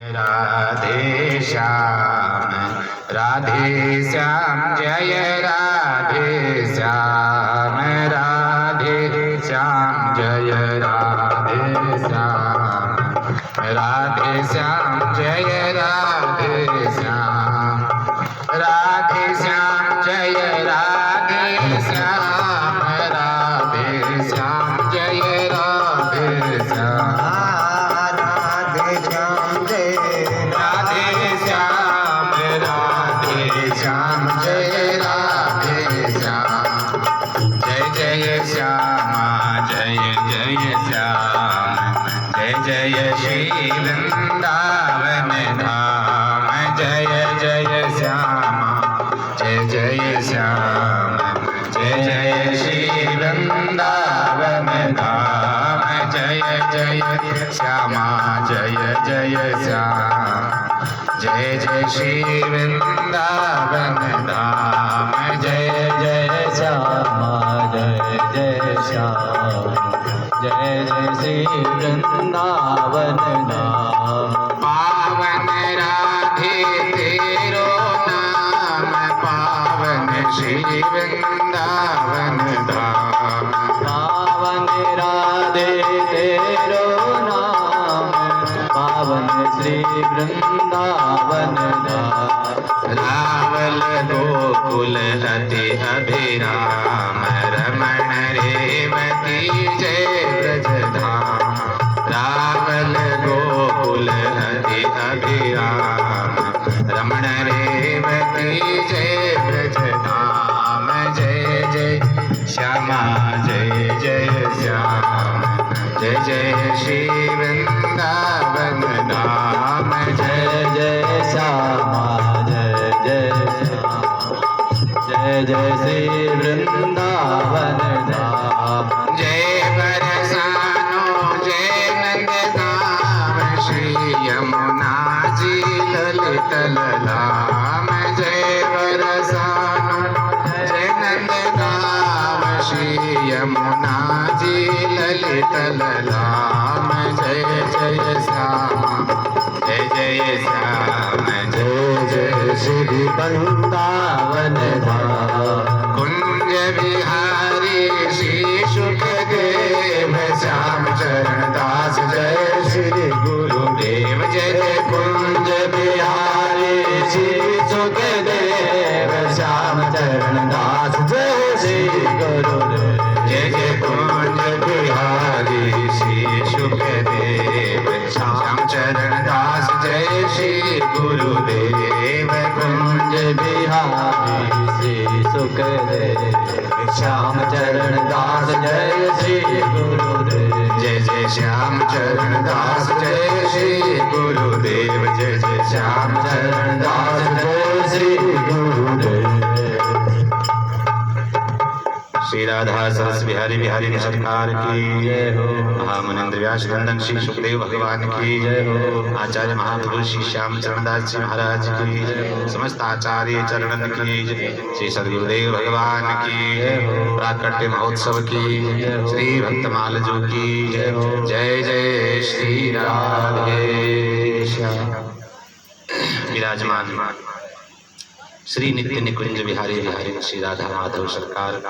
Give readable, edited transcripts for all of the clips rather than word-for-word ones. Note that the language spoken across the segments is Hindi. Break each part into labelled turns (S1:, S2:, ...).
S1: राधे श्याम जय राधे श्याम जय राधे श्याम जय राधे श्याम जय राधे श्याम जय राधे श्याम जय श्री वृंदावन धाम जय जय श्यामा जय श्याम जय श्री वृंदावन धाम जय जय श्यामा जय श्याम जय श्री वृंदावन धाम जय जय श्यामा जय श्याम जय श्री वृंदावन धाम पावन राधे तेरो नाम पावन श्री वृंदावन धाम पावन राधे तेरो नाम पावन श्री वृंदावन धाम रावल गोकुल अति अभिराम रमण रेवती जय ब्रजधाम रावल गोकुल हरि अभिराम रमण रेवती जय ब्रजधाम जय जय श्यामा जय जय श्याम जय श्री वृंदावन धाम जय जय श्यामा जय श्री वृंदावन धाम जय बरसानो जय नंदगाम श्री यमुना जी ललित ललाम जय बरसानो जय नंदगाम श्री यमुना जी ललित ललाम जय जय श्याम जय श्याम जय श्री वृंदावन धाम कुंज बिहारी श्री सुखदेव श्याम चरण दास जय श्री गुरुदेव जय कुंज बिहारी श्री सुखदेव श्याम चरण दास जय श्री गुरुदेव जय कुंज बिहारी श्री सुखदेव श्याम चरण दास जय श्री गुरुदेव कुंज बिहारी श्री सुखदेव श्याम चरण दास जय श्री गुरुदेव जय श्याम चरण दास जय श्री गुरुदेव जय श्याम चरण दास जय श्री गुरुदेव श्री राधा सरस बिहारी बिहारी सरकार की जय हो महामुनिंद्र व्यास नंदन श्री सुखदेव भगवान की जय हो आचार्य महापुरुष श्री श्याम चरणदास जी महाराज की समस्त आचार्य चरणन की श्री सदगुरुदेव भगवान की प्राकट्य महोत्सव की श्री भक्तमाल जो की जय जय श्री राधे विराजमान श्री नित्य निकुंज बिहारी बिहारी श्री राधा माधव सरकार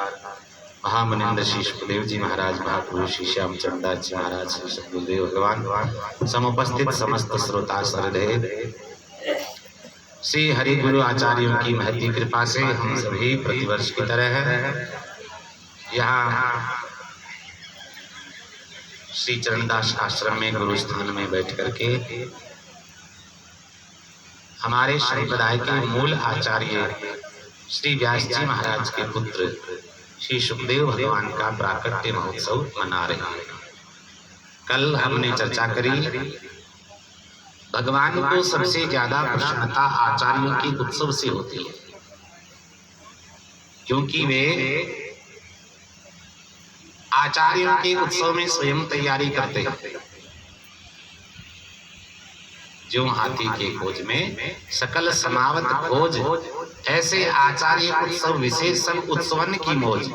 S1: महामुनिंद्र श्री सुखदेव जी महाराज महापुरुष श्री श्याम चरणदास जी महाराज श्री सदगुरुदेव भगवान समुपस्थित समस्त श्रोता सरदे श्री हरि गुरु आचार्यों की महती कृपा से हम सभी प्रतिवर्ष की तरह यहाँ श्री चरणदास आश्रम में गुरु स्थान में बैठ करके हमारे संप्रदाय के मूल आचार्य श्री व्यास जी महाराज के पुत्र श्री सुखदेव भगवान का प्राकट्य महोत्सव मना रहे हैं। कल हमने चर्चा करी भगवान को सबसे ज्यादा प्रसन्नता आचार्यों की उत्सव से होती है, क्योंकि वे आचार्यों के उत्सव में स्वयं तैयारी करते हैं। जो हाथी के खोज में सकल समावत खोज, ऐसे आचार्य उत्सव विशेष सब उत्सवन की मौज।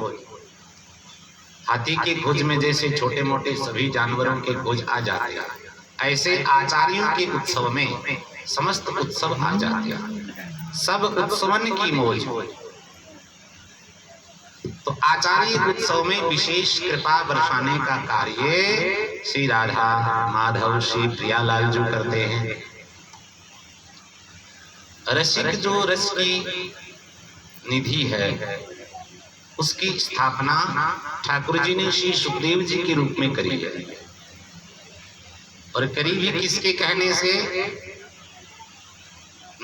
S1: हाथी की खोज में जैसे छोटे मोटे सभी जानवरों के खोज आ जाते हैं, ऐसे आचार्यों के उत्सव में समस्त उत्सव आ जाते हैं, सब उत्सवन की मौज। तो आचार्य उत्सव में विशेष कृपा बरसाने का कार्य श्री राधा माधव श्री प्रियालाल जो करते हैं। रसिक जो रस की निधि है उसकी स्थापना ठाकुर जी ने श्री सुखदेव जी के रूप में करी है, और करी भी किसके कहने से?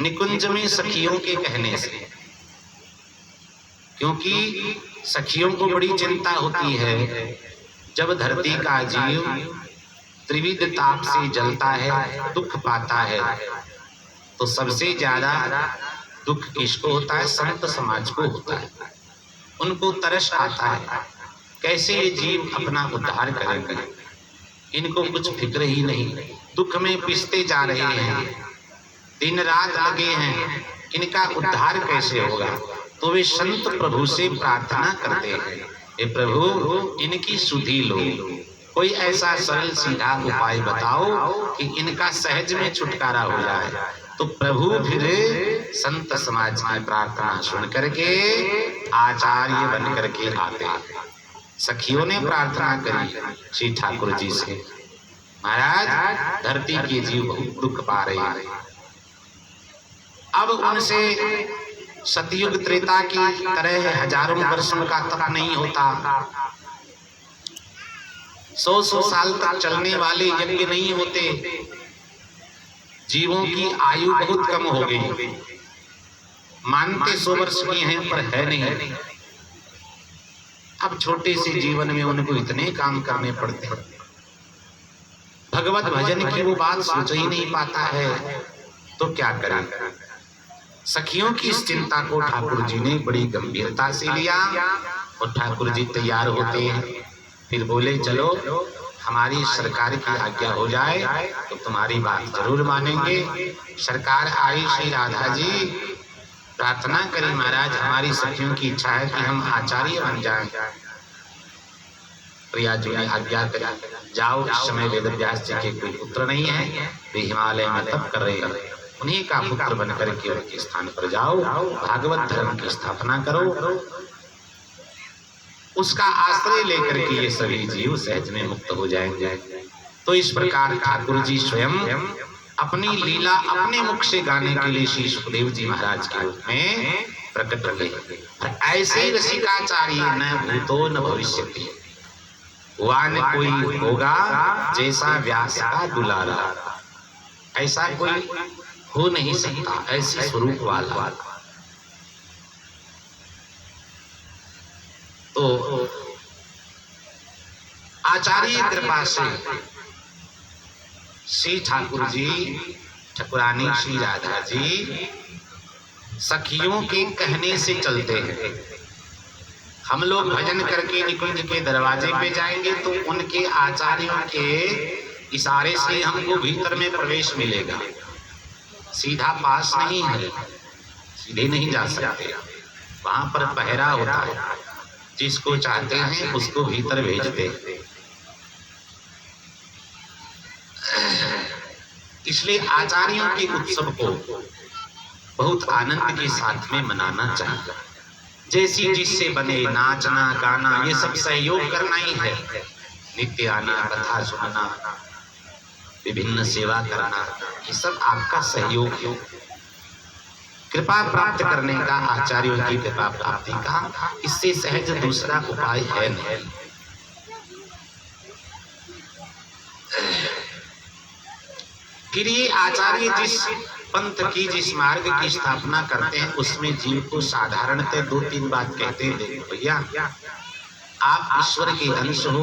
S1: निकुंज में सखियों के कहने से। क्योंकि सखियों को बड़ी चिंता होती है जब धरती का जीव त्रिविध ताप से जलता है, दुख पाता है, तो सबसे ज्यादा दुख किसको होता है? संत समाज को होता है। उनको तरस आता है कैसे ये जीव अपना उद्धार करेंगे, इनको कुछ फिक्र ही नहीं, दुख में पिसते जा रहे हैं, दिन रात लगे हैं, इनका उद्धार कैसे होगा? तो वे संत प्रभु से प्रार्थना करते हैं, हे प्रभु इनकी सुधि लो, कोई ऐसा सरल सीधा उपाय बताओ कि इनका सहज में छुटकारा हो जाए। तो प्रभु फिर संत समाज की प्रार्थना सुन करके आचार्य बन करके आते हैं। सखियों ने प्रार्थना करी श्री ठाकुर जी से, महाराज धरती के जीव बहुत दुख पा रहे हैं, अब उनसे सतयुग त्रेता की तरह हजारों वर्षों का तप नहीं होता, 100 साल तक चलने वाले यज्ञ नहीं होते, जीवों की आयु बहुत कम हो गई, मानते 100 वर्ष की हैं पर है नहीं। अब छोटे से जीवन में उनको इतने काम करने पड़ते हैं, भगवत भजन की वो बात सोच ही नहीं पाता है, तो क्या करें? सखियों की इस चिंता को ठाकुर जी ने बड़ी गंभीरता से लिया, और ठाकुर जी तैयार होते हैं, फिर बोले चलो हमारी सरकार की आज्ञा हो जाए तो तुम्हारी बात जरूर मानेंगे। सरकार आई, श्री राधा जी प्रार्थना करी, महाराज हमारी सखियों की इच्छा है कि हम आचार्य बन जाएं। प्रिया जी ने आज्ञा करी, जाओ इस समय वेद व्यास जी के कोई पुत्र नहीं है, वे हिमालय में तप कर रहे हैं, उन्हीं का पुत्र बन करके उनके स्थान पर जाओ, भागवत धर्म की स्थापना करो, उसका आश्रय लेकर के ये सभी जीव सहज में मुक्त हो जाएंगे। तो इस प्रकार ठाकुर जी स्वयं अपनी लीला अपने मुख से गाने के लिए श्री सुखदेव जी महाराज के रूप में प्रकट रहे। ऐसे रसिकाचार्य न भूतो न भविष्यति, वान कोई होगा जैसा व्यास का दुलारा, ऐसा कोई हो नहीं सकता, ऐसे स्वरूप वाला। तो आचार्य कृपा से श्री ठाकुर जी, ठाकुरानी श्री राधा जी सखियों के कहने से चलते हैं। हम लोग भजन करके निकुंज के दरवाजे पे जाएंगे तो उनके आचार्यों के इशारे से हमको भीतर में प्रवेश मिलेगा, सीधा पास नहीं है, सीधे नहीं जा सकते, वहां पर पहरा होता है, जिसको चाहते हैं उसको भीतर भेजते हैं। इसलिए आचार्यों के उत्सव को बहुत आनंद के साथ में मनाना चाहिए। जैसी जिससे बने नाचना गाना ये सब सहयोग करना ही है, नित्य आना, कथा सुनना, विभिन्न सेवा करना, ये सब आपका सहयोग है। कृपा प्राप्त करने का, आचार्यों की कृपा प्राप्ति का इससे सहज दूसरा उपाय है नहीं। फिर ये आचार्य जिस पंथ की, जिस मार्ग की स्थापना करते हैं उसमें जीव को साधारणतः 2-3 बात कहते हैं। देखो भैया, आप ईश्वर के अंश हो,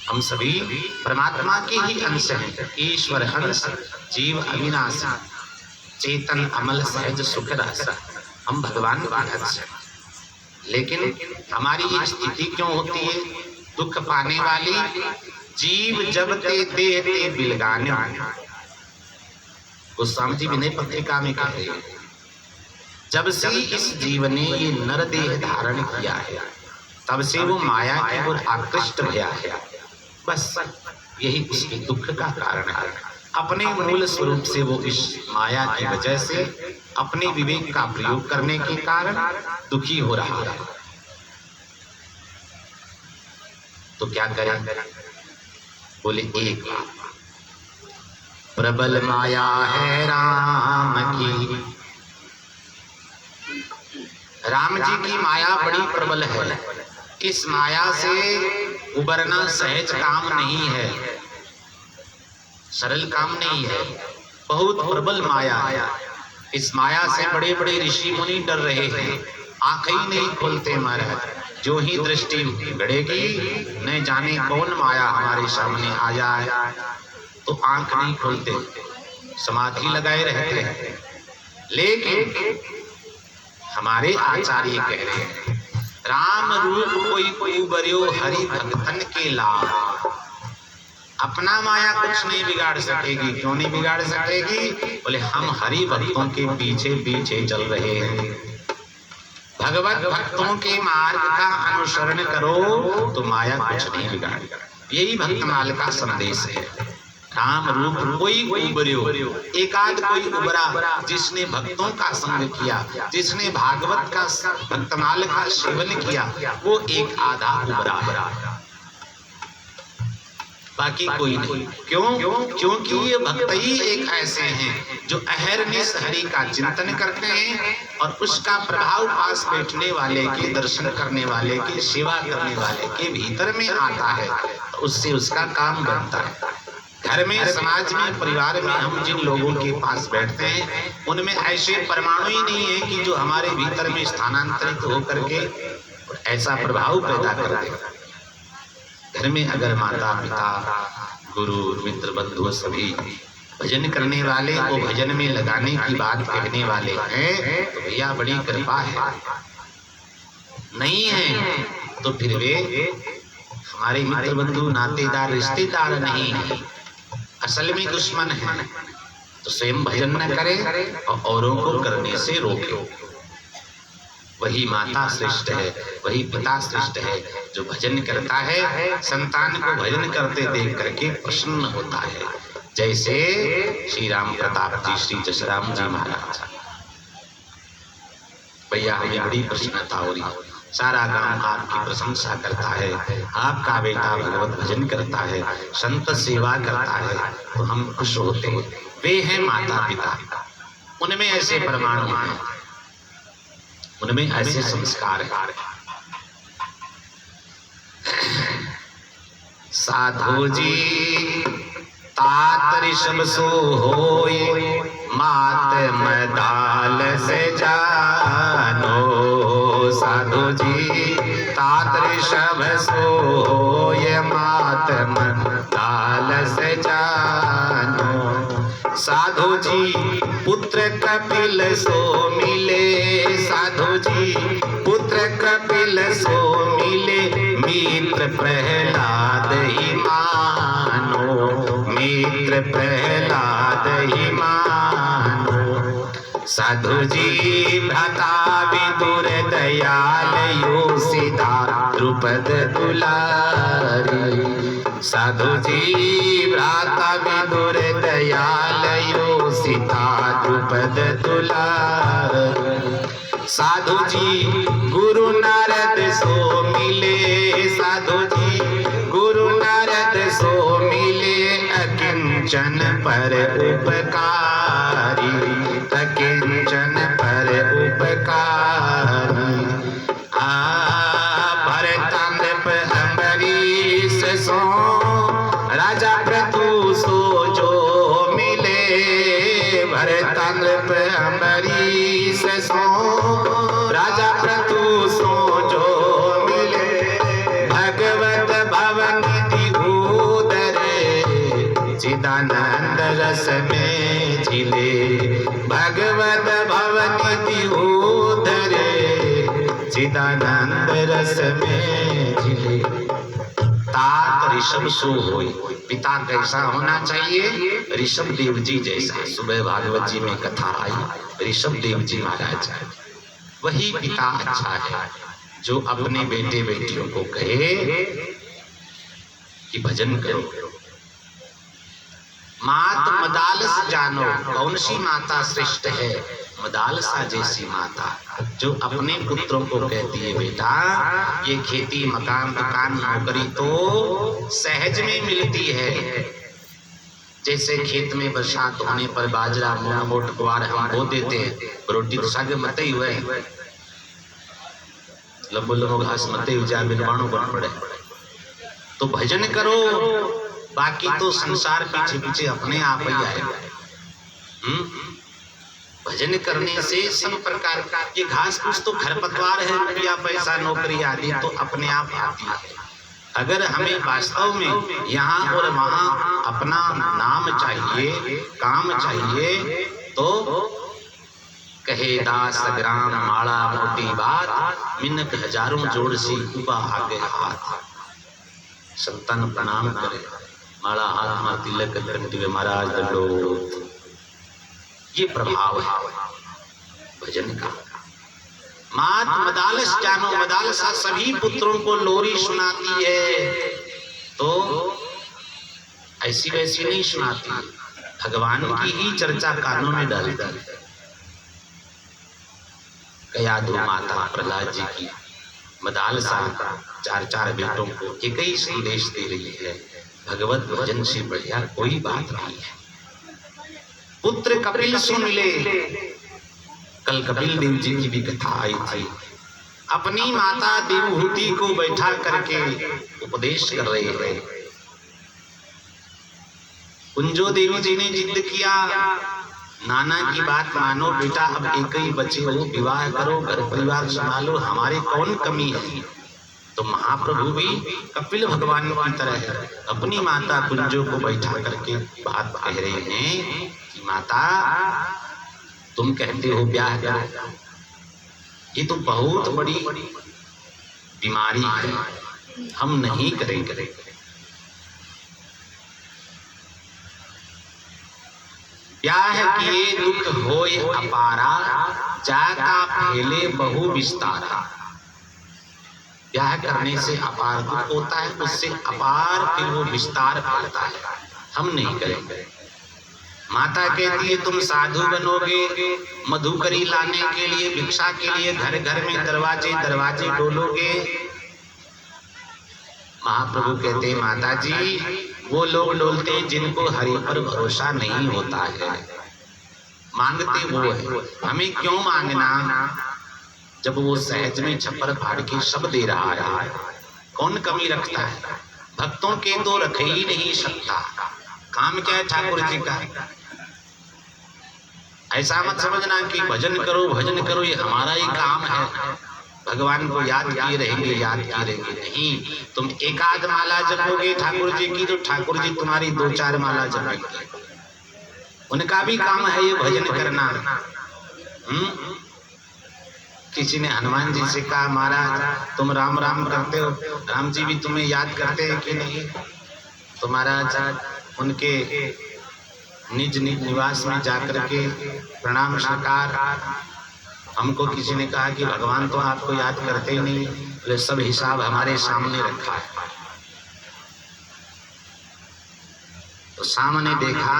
S1: हम सभी परमात्मा के ही अंश हैं। ईश्वर अंश, जीव अविनाशी, चेतन अमल सहज सुख रस, हम भगवान का अंश हैं। लेकिन हमारी ये स्थिति क्यों होती है दुख पाने वाली? जीव जब ते देते बिलगाने, गोस्वामी जी विनय पत्रिका में कह रहे हैं, जब से इस जीव ने ये नर देह धारण किया है तब से वो माया की ओर आकृष्ट भया है, बस यही उसके दुख का कारण है। अपने मूल स्वरूप से वो इस माया की वजह से अपने विवेक का प्रयोग करने के कारण दुखी हो रहा है। तो क्या करें? बोले एक बात, प्रबल माया है राम की। राम जी की माया बड़ी प्रबल है। इस माया से उबरना सहज काम नहीं है, सरल काम नहीं है, बहुत प्रबल माया है। इस माया से बड़े बड़े ऋषि मुनि डर रहे हैं, आंखें ही नहीं खोलते महाराज। जो ही दृष्टि गड़ेगी न जाने कौन माया हमारे सामने आ जाए, तो आंख नहीं खोलते, समाधि लगाए रहते हैं। लेकिन हमारे आचार्य कह रहे हैं, राम रूप कोई उबर्यो हरि भक्तन के लाभ। अपना माया कुछ नहीं बिगाड़ सकेगी। क्यों नहीं बिगाड़ सकेगी? बोले हम हरि भक्तों के पीछे पीछे चल रहे हैं। भगवत भक्तों के मार्ग का अनुसरण करो तो माया कुछ नहीं बिगाड़ेगा। यही भक्तमाल का संदेश है। राम रूप कोई उबर्यो, एकाध कोई उबरा जिसने भक्तों का संग किया, जिसने भागवत का भक्तमाल का सेवन किया, वो एक आधा उबरा, बाकी कोई नहीं। क्यों? क्योंकि ये भक्त ही एक ऐसे हैं जो अहरनिश हरि का चिंतन करते हैं और उसका प्रभाव पास बैठने वाले के, दर्शन करने वाले के, सेवा करने वाले के भीतर में आता है, तो उससे उसका काम बनता है। घर में, समाज में, परिवार में हम जिन लोगों के पास बैठते हैं उनमें ऐसे परमाणु ही नहीं है कि जो हमारे भीतर में स्थानांतरित होकर के ऐसा प्रभाव पैदा कर दे। घर में अगर माता पिता, गुरु, मित्र, बंधु सभी भजन करने वाले को भजन में लगाने की बात कहने वाले हैं तो भैया बड़ी कृपा है। नहीं है तो फिर वे हमारे मित्र, बंधु, नातेदार, रिश्तेदार नहीं है, असल में दुश्मन है। तो स्वयं भजन न करें और औरों को करने से रोके। वही माता श्रेष्ठ है, वही पिता श्रेष्ठ है जो भजन करता है, संतान को भजन करते देख करके प्रसन्न होता है। जैसे श्री राम प्रताप जी, श्री जसराम जी महाराज। भैया हमें बड़ी प्रसन्नता हो रही, सारा गांव आपकी प्रशंसा करता है, आपका बेटा भगवत भजन करता है, संत सेवा करता है, तो हम खुश होते हैं। वे हैं माता पिता, उनमें ऐसे परमाणु हैं, उनमें ऐसे संस्कार हैं। साधु जी तात ऋषभ सो होए, मात मदाल से जानो। साधु जी तात ऋषभ सो होए, मात मदाल से जानो। साधु जी पुत्र कपिल सो मिले, साधु जी पुत्र कपिल सो मिले, मित्र प्रहलाद ही मानो, मित्र प्रहलाद ही मानो। साधु जी भ्राता विदुर दयाल यो सीता द्रुपद दुलारी। साधु जी भ्राता विदुर दयाल यो सीता द्रुपद दुलारी। साधु जी गुरु नारद सो मिले, साधु जी गुरु नारद सो मिले, अकिंचन पर उपकारी, अकिंचन पर उपकारी। भरतानृप अम्बरीश सो राजा प्रतु सो जो मिले, भरतानृप अम्बरीश सो राजा प्रतु सो जो मिले। भगवत भवन उदरे चिदानंद रस में झिले, भगवत भवन उदरे चिदानंद रस में झिले। तात ऋषभ सो होए, पिता कैसा होना चाहिए? ऋषभ देव जी जैसा। सुबह भागवत जी में कथा आई, ऋषभ देव जी महाराज, वही पिता अच्छा है जो अपने बेटे बेटियों को कहे कि भजन करो। मात मदालस जानो, कौन सी माता श्रेष्ठ है? मदालसा जैसी माता, जो अपने पुत्रों को कहती है बेटा ये खेती मकान दुकान नौकरी तो सहज में मिलती है। जैसे खेत में बरसात होने पर बाजरा मूंग मोट ग्वार हम बो देते हैं, रोटी तो सागे मत ही हुए, लंबो लंबो घास मत ही जा बिलवाणो बन पड़े। तो भजन करो, बाकी तो संसार पीछे पीछे अपने आप ही आएगा। भजन करने से सब प्रकार का ये घास फूस तो खरपतवार है, रुपया पैसा नौकरी आदि तो अपने आप आती है। अगर हमें वास्तव में यहाँ और वहाँ अपना नाम चाहिए, काम चाहिए, तो कहे दास ग्राम माड़ा मोटी बात, मिन्नत हजारों जोड़ सी उबा आगे हाथ। संतान प्रणाम करे, माड़ा हाथ में तिलक कंठी महाराज दंडोत। ये प्रभाव है भजन का। मात मदालस जानो, मदालसा सभी पुत्रों को लोरी सुनाती है, तो ऐसी वैसी नहीं सुनाती, भगवान की ही चर्चा कानों में डालती। कया दो माता प्रहलाद जी की मदालसा चार चार बेटों को एक ही संदेश दे रही है, भगवत भजन से बढ़िया कोई बात नहीं है। पुत्र कपिल सुन ले, कल कपिल देव जी की भी कथा आई थी। अपनी माता देवहूति को बैठा करके उपदेश कर रहे हैं। कुंजो देवी जी ने जिद किया, नाना की बात मानो बेटा, अब एक ही बच्चे हो, विवाह करो, घर परिवार संभालो, हमारे कौन कमी है। तो महाप्रभु भी कपिल भगवान की तरह है, अपनी माता कुंजो को बैठा करके बात कह रहे हैं कि माता तुम कहते हो ब्याह करो, ये तो बहुत बड़ी बीमारी है, हम नहीं करेंगे। ब्याह किए दुख होय अपारा, जाका फैले बहु विस्तारा। ब्याह करने से अपार दुख होता है, उससे अपार फिर वो विस्तार फैलता है, हम नहीं करेंगे। माता कहती है तुम साधु बनोगे, मधुकरी लाने के लिए, भिक्षा के लिए घर घर में दरवाजे दरवाजे डोलोगे। महाप्रभु कहते हैं माता जी वो लोग डोलते हैं जिनको हरि पर भरोसा नहीं होता है, मांगते वो है, हमें क्यों मांगना जब वो सहज में छप्पर फाड़ के सब दे रहा है, कौन कमी रखता है। भक्तों के तो रख ही नहीं सकता, काम क्या है ठाकुर जी का। ऐसा मत समझना कि भजन करो ये हमारा ही काम है, भगवान को याद किए रहेंगे, याद किए रहेंगे। नहीं, तुम एक आध माला जपोगे ठाकुर जी की, तो ठाकुर जी तुम्हारी दो चार माला जपेंगे, उनका भी काम है ये भजन करना। किसी ने हनुमान जी से कहा महाराज तुम राम राम करते हो, राम जी भी तुम्हें याद करते हैं कि नहीं? तो महाराज उनके निज निवास में जाकर के प्रणाम नमस्कार। हमको किसी ने कहा कि भगवान तो आपको याद करते ही नहीं, बोले सब हिसाब हमारे सामने रखा है। तो सामने देखा,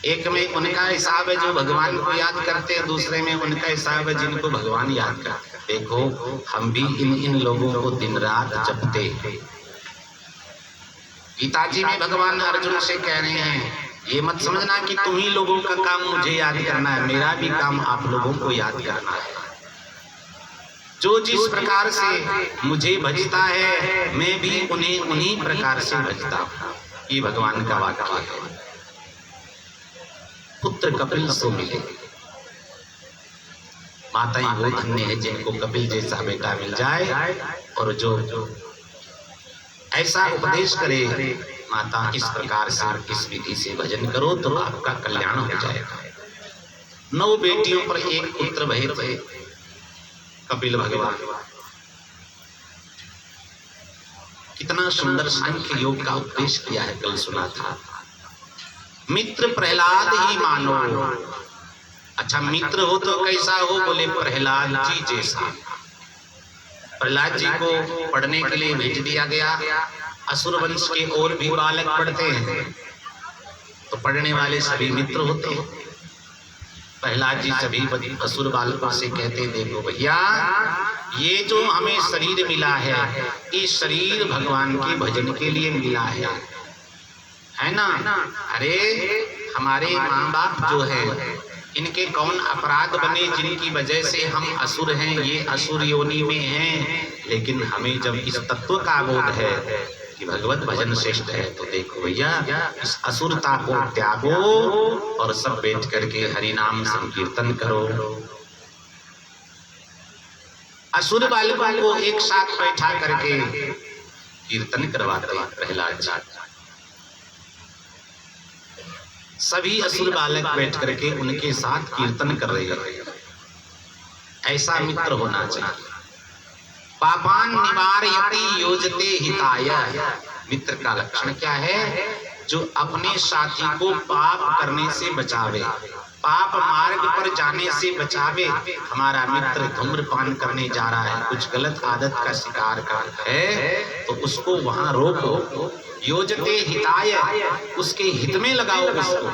S1: एक में उनका हिसाब है जो भगवान को याद करते हैं, दूसरे में उनका हिसाब है जिनको भगवान याद करते हैं। देखो हम भी इन लोगों को दिन रात जपते हैं। गीता जी में भगवान अर्जुन से कह रहे हैं ये मत समझना कि तुम ही लोगों का काम मुझे याद करना है, मेरा भी काम आप लोगों को याद करना है। जो जिस प्रकार से मुझे भजता है मैं भी उन्हें उन्हीं प्रकार से भजता हूँ। ये भगवान का वाक्य है। पुत्र कपिल सो मिले, माताएं वो धन्य है जिनको कपिल जैसा बेटा मिल जाए, और जो ऐसा उपदेश करे माता इस प्रकार से इस विधि से भजन करो तो आपका कल्याण हो जाएगा। 9 बेटियों पर एक पुत्र भय थे कपिल भगवान। कितना सुंदर सांख्य योग का उपदेश किया है, कल सुना था। मित्र प्रहलाद ही मानो। अच्छा मित्र हो तो कैसा हो? बोले प्रहलाद जी जैसा। प्रहलाद जी को पढ़ने के लिए भेज दिया गया। असुर वंश के और भी बालक पढ़ते हैं, तो पढ़ने वाले सभी मित्र होते हैं। प्रहलाद जी सभी असुर बालकों से कहते, देखो भैया, ये जो हमें शरीर मिला है, इस शरीर भगवान के भजन के लिए मिला है ना। अरे हमारे माँ बाप जो है, इनके कौन अपराध बने जिनकी वजह से हम असुर हैं, ये असुर योनि में हैं। लेकिन हमें जब इस तत्व का बोध है कि भगवत भजन श्रेष्ठ है, तो देखो भैया, इस असुरता को त्यागो और सब बैठ करके हरि नाम संकीर्तन करो। असुर बालकों को एक साथ बैठा करके कीर्तन करवाते प्रहलाद जी। सभी असुर बालक बैठ करके उनके साथ कीर्तन कर रहे हैं। ऐसा मित्र होना चाहिए। पापान निवारयति योजते हिताय। मित्र का लक्षण क्या है? जो अपने साथी को पाप करने से बचावे, पाप मार्ग पर जाने से बचावे। हमारा मित्र धूम्रपान करने जा रहा है, कुछ गलत आदत का शिकार है, तो उसको वहां रोको। योजते हिताय, उसके हित में लगाओ उसको,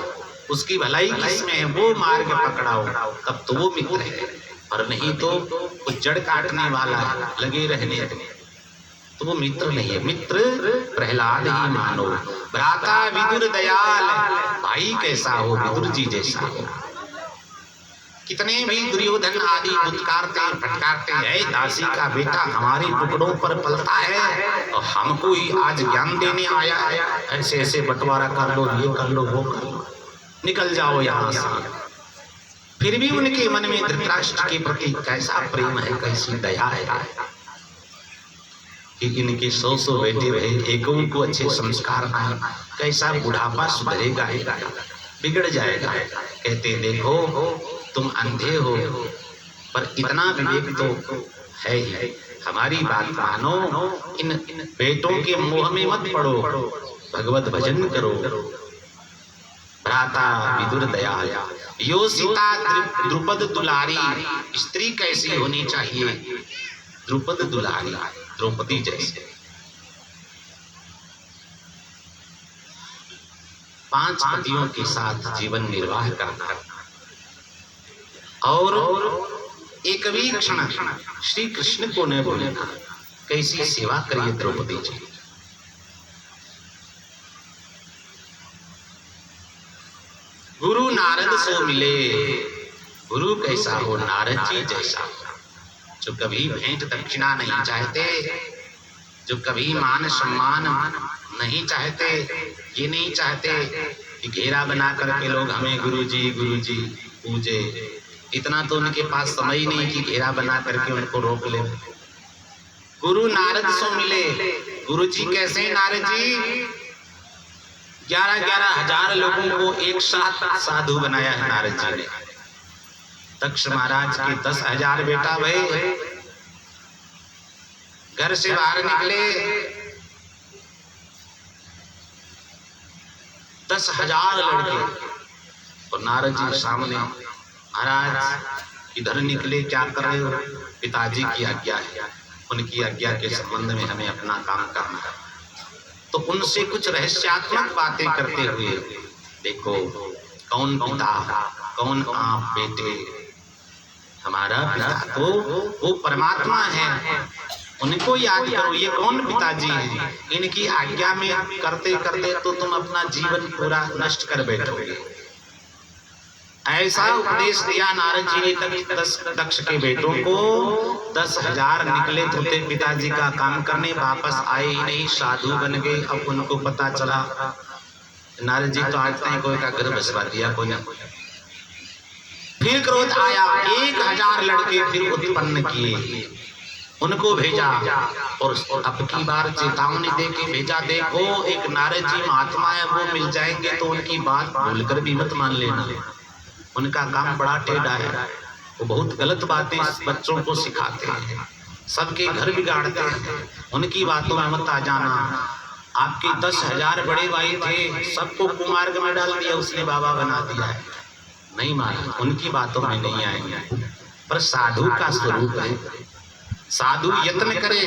S1: उसकी भलाई किसमें है वो मार्ग पकड़ाओ, तब तो वो मित्र है। और नहीं तो कुछ जड़ काटने वाला है, लगे रहने तो वो मित्र नहीं है। मित्र प्रहलाद ही मानो। भ्राता विदुर दयाल, भाई कैसा हो? विदुर जी जैसा हो। कितने भी दुर्योधन आदि फटकारते हैं, दासी का बेटा हमारे टुकड़ों पर पलता है और हमको ही आज ज्ञान देने आया है, ऐसे ऐसे बंटवारा कर लो, ये कर लो, वो कर लो, निकल जाओ यहाँ से। फिर भी उनके मन में धृतराष्ट्र के प्रति कैसा प्रेम है, कैसी दया है कि इनके 100 बेटे रहे, एक को अच्छे संस्कार आए, कैसा बुढ़ापा सुधरेगा, बिगड़ जाएगा। कहते देखो तुम अंधे हो पर इतना विवेक तो है ही, हमारी बात मानो, इन बेटों के मोह में मत पड़ो, भगवत भजन करो। भ्राता विदुर दयाल, यो सीता द्रुपद दुलारी। स्त्री कैसी होनी चाहिए? द्रुपद दुलारी, द्रौपदी जैसे। 5 पतियों के साथ जीवन निर्वाह करना और एक भी क्षण श्री कृष्ण को न भूलना। कैसी सेवा करिए द्रौपदी जी। गुरु नारद सो मिले। गुरु कैसा हो? नारद जी जैसा हो, जो कभी भेंट दक्षिणा नहीं चाहते, जो कभी मान सम्मान नहीं चाहते, ये नहीं चाहते कि घेरा बना करके लोग हमें गुरु जी पूजे। इतना तो उनके पास समय ही नहीं कि घेरा बना करके उनको रोक ले। गुरु नारद सो मिले। गुरु जी कैसे? नारद जी 11 हजार लोगों को एक साथ साधु बनाया है नारद जी ने। दक्ष महाराज के 10 हजार बेटा भई, घर से बाहर निकले 10 हजार लड़के, और नारद जी सामने, महाराज इधर निकले, क्या कर रहे हो? पिताजी की आज्ञा है, उनकी आज्ञा के संबंध में हमें अपना काम करना है। तो उनसे कुछ रहस्यात्मक बातें करते हुए, देखो कौन पिता, कौन आप बेटे? हमारा पिता तो वो परमात्मा है, उनको याद करो। ये कौन पिताजी हैं? इनकी आज्ञा में करते करते तो तुम अपना जीवन पूरा नष्ट कर बैठोगे। ऐसा उपदेश दिया नारद जी ने दक्ष के बेटों को। 10 हजार निकले थे पिताजी का काम करने, वापस आए ही नहीं, साधु बन गए। अब उनको पता चला नारद जी तो आज तक कोई का घर बसवा दिया, कोई ना कोई। फिर क्रोध आया, 1000 लड़के फिर उत्पन्न किए, उनको भेजा और अब की बार चेतावनी दे के भेजा, देखो एक नारद जी महात्मा है, वो मिल जाएंगे तो उनकी बात भूलकर भी मत मान लेना। उनका काम बड़ा टेढ़ा है, वो बहुत गलत बातें बच्चों को सिखाते हैं, सबके घर बिगाड़ते हैं, उनकी बातों में मत आ जाना। आपके 10 हजार बड़े भाई थे, सबको कुमार्ग में डाल दिया उसने, बाबा बना दिया है, नहीं माना, उनकी बातों में नहीं आएंगे। पर साधु का स्वरूप है, साधु यत्न करे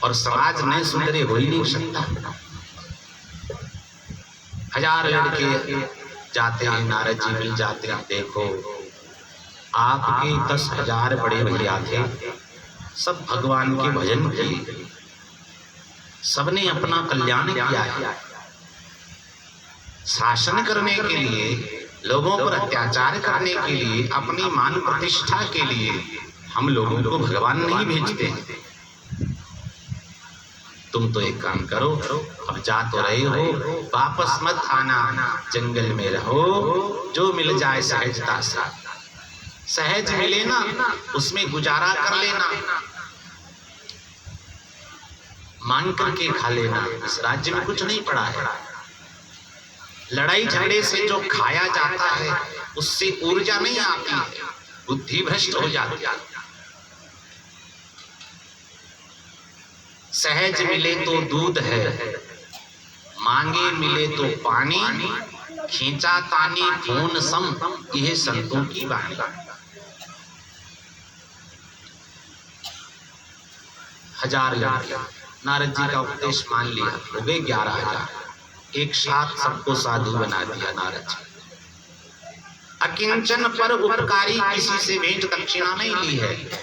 S1: और समाज में सुंदर हो ही नहीं सकता। हजार लड़के जाते हैं, नारद जी मिल जाते हैं। देखो आपके 10,000 बड़े भैया थे, सब भगवान के भजन किए, सबने अपना कल्याण किया है। शासन करने के लिए, लोगों पर अत्याचार करने के लिए, अपनी मान प्रतिष्ठा के लिए हम लोगों को भगवान नहीं भेजते हैं। तुम तो एक काम करो, अब जा तो रहे हो, वापस मत आना, जंगल में रहो, जो मिल जाए सहजता से, सहज मिले ना उसमें गुजारा कर लेना, मांग करके खा लेना। इस राज्य में कुछ नहीं पड़ा है। लड़ाई झगड़े से जो खाया जाता है उससे ऊर्जा नहीं आती है, बुद्धि भ्रष्ट हो जाती है। सहज मिले तो दूध है, मांगे मिले तो पानी, खींचा तानी खून सम, यह संतों की वाणी। हजार लड़के नारद जी का उपदेश मान लिया, हो गए 11,000। एक साथ सबको साधु बना दिया नारद जी। अकिंचन पर उपकारी, किसी से भेंट दक्षिणा नहीं ली है।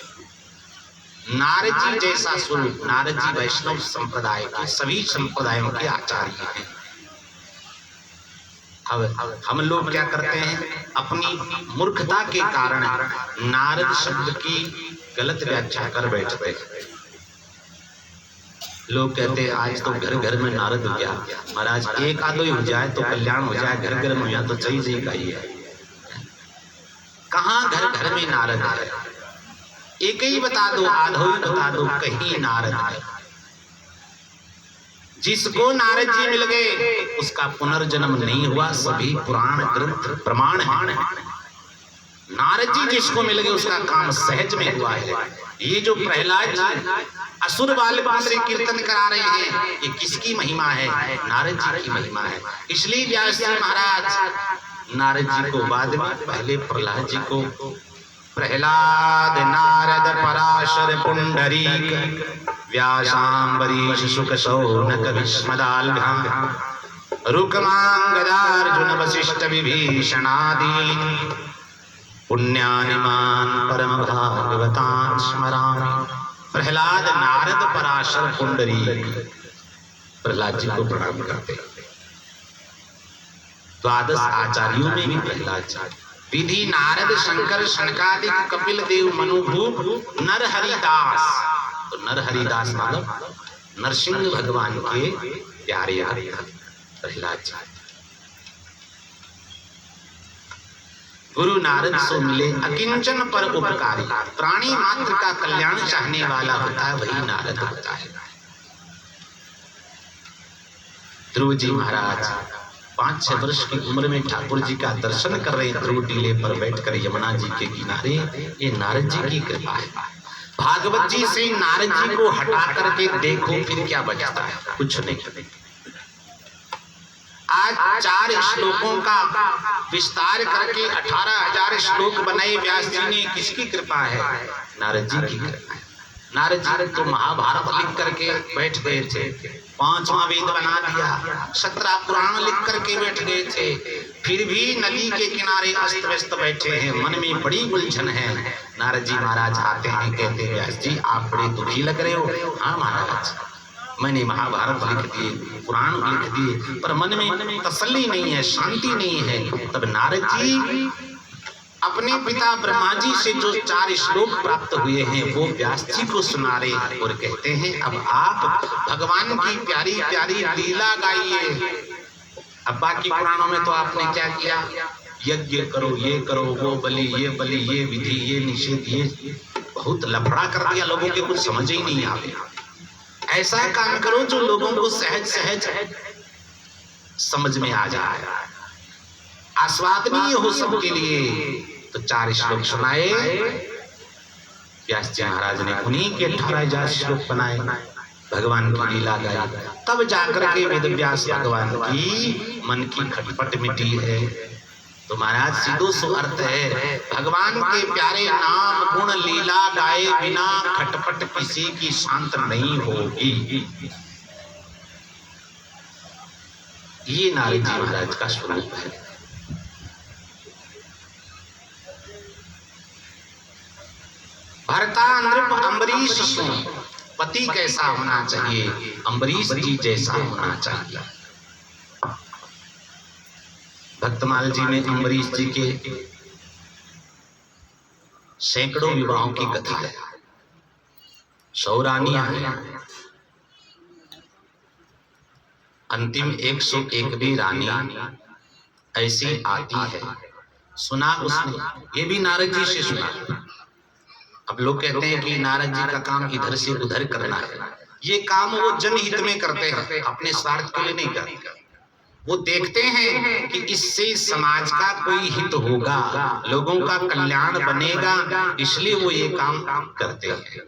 S1: नारद जी जैसा स्वरूप, नारद जी वैष्णव संप्रदाय के सभी संप्रदायों के आचार्य हैं। अब हम लोग क्या करते हैं, अपनी मूर्खता के कारण नारद शब्द की गलत व्याख्या कर बैठते हैं। लोग कहते हैं आज तो घर घर में नारद हो गया। महाराज एक आधो ही हो जाए तो कल्याण हो जाए, घर घर में हो जाए तो सही का ही है। कहाँ घर घर में नारद है? एक ही बता दो, आधो ही बता दो, कहीं नारद है। जिसको नारद जी मिल गए उसका पुनर्जन्म नहीं हुआ, सभी पुराण ग्रंथ प्रमाण है। नारद जी जिसको मिल गए उसका काम सहज में हुआ है। ये जो प्रहलाद जी असुर बालकों से कीर्तन करा रहे हैं, ये किसकी महिमा है? नारद जी की महिमा है। इसलिए व्यास जी महाराज नारद जी को बाद में, पहले प्रहलाद जी को, प्रहलाद नारद पराशर पुंडरीक व्यासांबरीश शुक शौनक भीष्मदाल्भ्यां रुक्मांगदार्जुन वसिष्ठ विभीषणादि पुण्यानिमान परम भागवतां स्मरामि। प्रहलाद नारद पराशर पुंडरीक प्रहलाद जी को प्रणाम करते। द्वादश आचार्यों में भी प्रहलाद जी, विधि नारद शंकर शनकादिक कपिल देव मनुभूप नरहरिदास। तो नरहरिदास मतलब नरसिंह भगवान के प्यारे प्रहलाद जी। गुरु नारद सो मिले अकिंचन पर उपकारी, प्राणी मात्र का कल्याण चाहने वाला होता है, वही नारद होता है। ध्रुव जी महाराज 5-6 वर्ष की उम्र में ठाकुर जी का दर्शन कर रहे हैं, ध्रुव टीले पर बैठकर यमुना जी के किनारे। ये नारद जी की कृपा है। भागवत जी से नारद जी को हटा करके देखो फिर क्या बचता है, कुछ नहीं। आज 4 श्लोकों का विस्तार करके 18,000 श्लोक बनाए व्यास जी ने। किसकी कृपा है? नारद जी की कृपा है। नारद जी तो महाभारत लिख करके बैठ गए थे, 5वां वेद बना दिया, 17 पुराण लिख करके बैठ गए थे, फिर भी नदी के किनारे अस्त व्यस्त बैठे हैं, मन में बड़ी उलझन है। नारद जी महाराज आते हैं, कहते हैं व्यास जी आप बड़े दुखी लग रहे हो। हाँ महाराज, मैंने महाभारत लिख दिए, पुराण लिख दिए, पर मन में तसल्ली नहीं है, शांति नहीं है। तब नारद जी अपने पिता ब्रह्मा जी से जो 4 श्लोक प्राप्त हुए हैं वो व्यास जी को सुना रहे और कहते हैं अब आप भगवान की प्यारी प्यारी लीला गाइए। अब बाकी पुराणों में तो आपने क्या किया, यज्ञ करो, ये करो, वो बलि, ये विधि, ये निषेध, ये बहुत लफड़ा कर दिया, लोगों के कुछ समझ ही नहीं आते। ऐसा काम करो जो लोगों को सहज सहज समझ में आ जाए, आस्वादनीय हो सबके लिए। तो 4 श्लोक सुनाए व्यास जी महाराज ने, उन्हीं के 18,000 श्लोक बनाए, भगवान की लीला गाई। तब जाकर के वेद व्यास भगवान की मन की खटपट मिटी है, तो महाराज सीधो सो अर्थ है, भगवान के प्यारे नाम गुण लीला गाए बिना खटपट किसी की शांत नहीं होगी। ये नारद जी महाराज का स्वरूप है। भरता नृप अम्बरीश सो, पति कैसा होना चाहिए, अम्बरीश जी जैसा होना चाहिए। भक्तमाल जी में अम्बरीश जी के सैकड़ों विवाहों की कथा है, 100 रानियां हैं, अंतिम 101वीं रानी ऐसी आती है। सुना उसने, ये भी नारद जी से सुना। अब लोग कहते हैं कि नारद जी का काम इधर से उधर करना है, ये काम वो जनहित में करते हैं, अपने स्वार्थ के लिए नहीं करते। वो देखते हैं कि इससे समाज का कोई हित होगा, लोगों का कल्याण बनेगा, इसलिए वो ये काम करते हैं।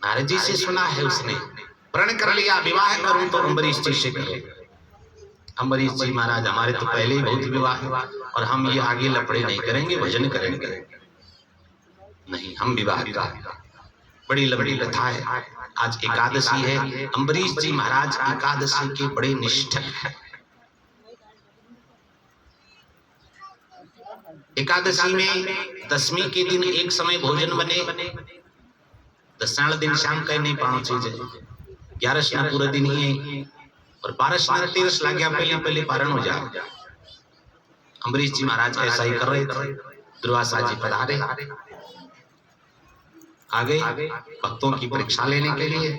S1: नारद जी से सुना है उसने, प्रण कर लिया विवाह करूं तो अम्बरीश जी से करो। अम्बरीश जी महाराज हमारे तो पहले ही बहुत विवाह है और हम ये आगे लफड़े नहीं करेंगे, भजन करेंगे नहीं, हम विवाह का। बड़ी लंबी कथा है। आज एकादशी है, अम्बरीश जी महाराज एकादशी के बड़े निष्ठक हैं। एकादशी में दशमी के दिन एक समय भोजन बने, दसाण दिन शाम का नहीं पाँव चीज, 11 पूरा दिन ही है और 12 13 लाग गया पहले पहले पारण हो जाए। अम्बरीश जी महाराज ऐसा ही कर रहे थे। दुर्वासा जी पधारे, आ गए भक्तों की परीक्षा लेने के लिए।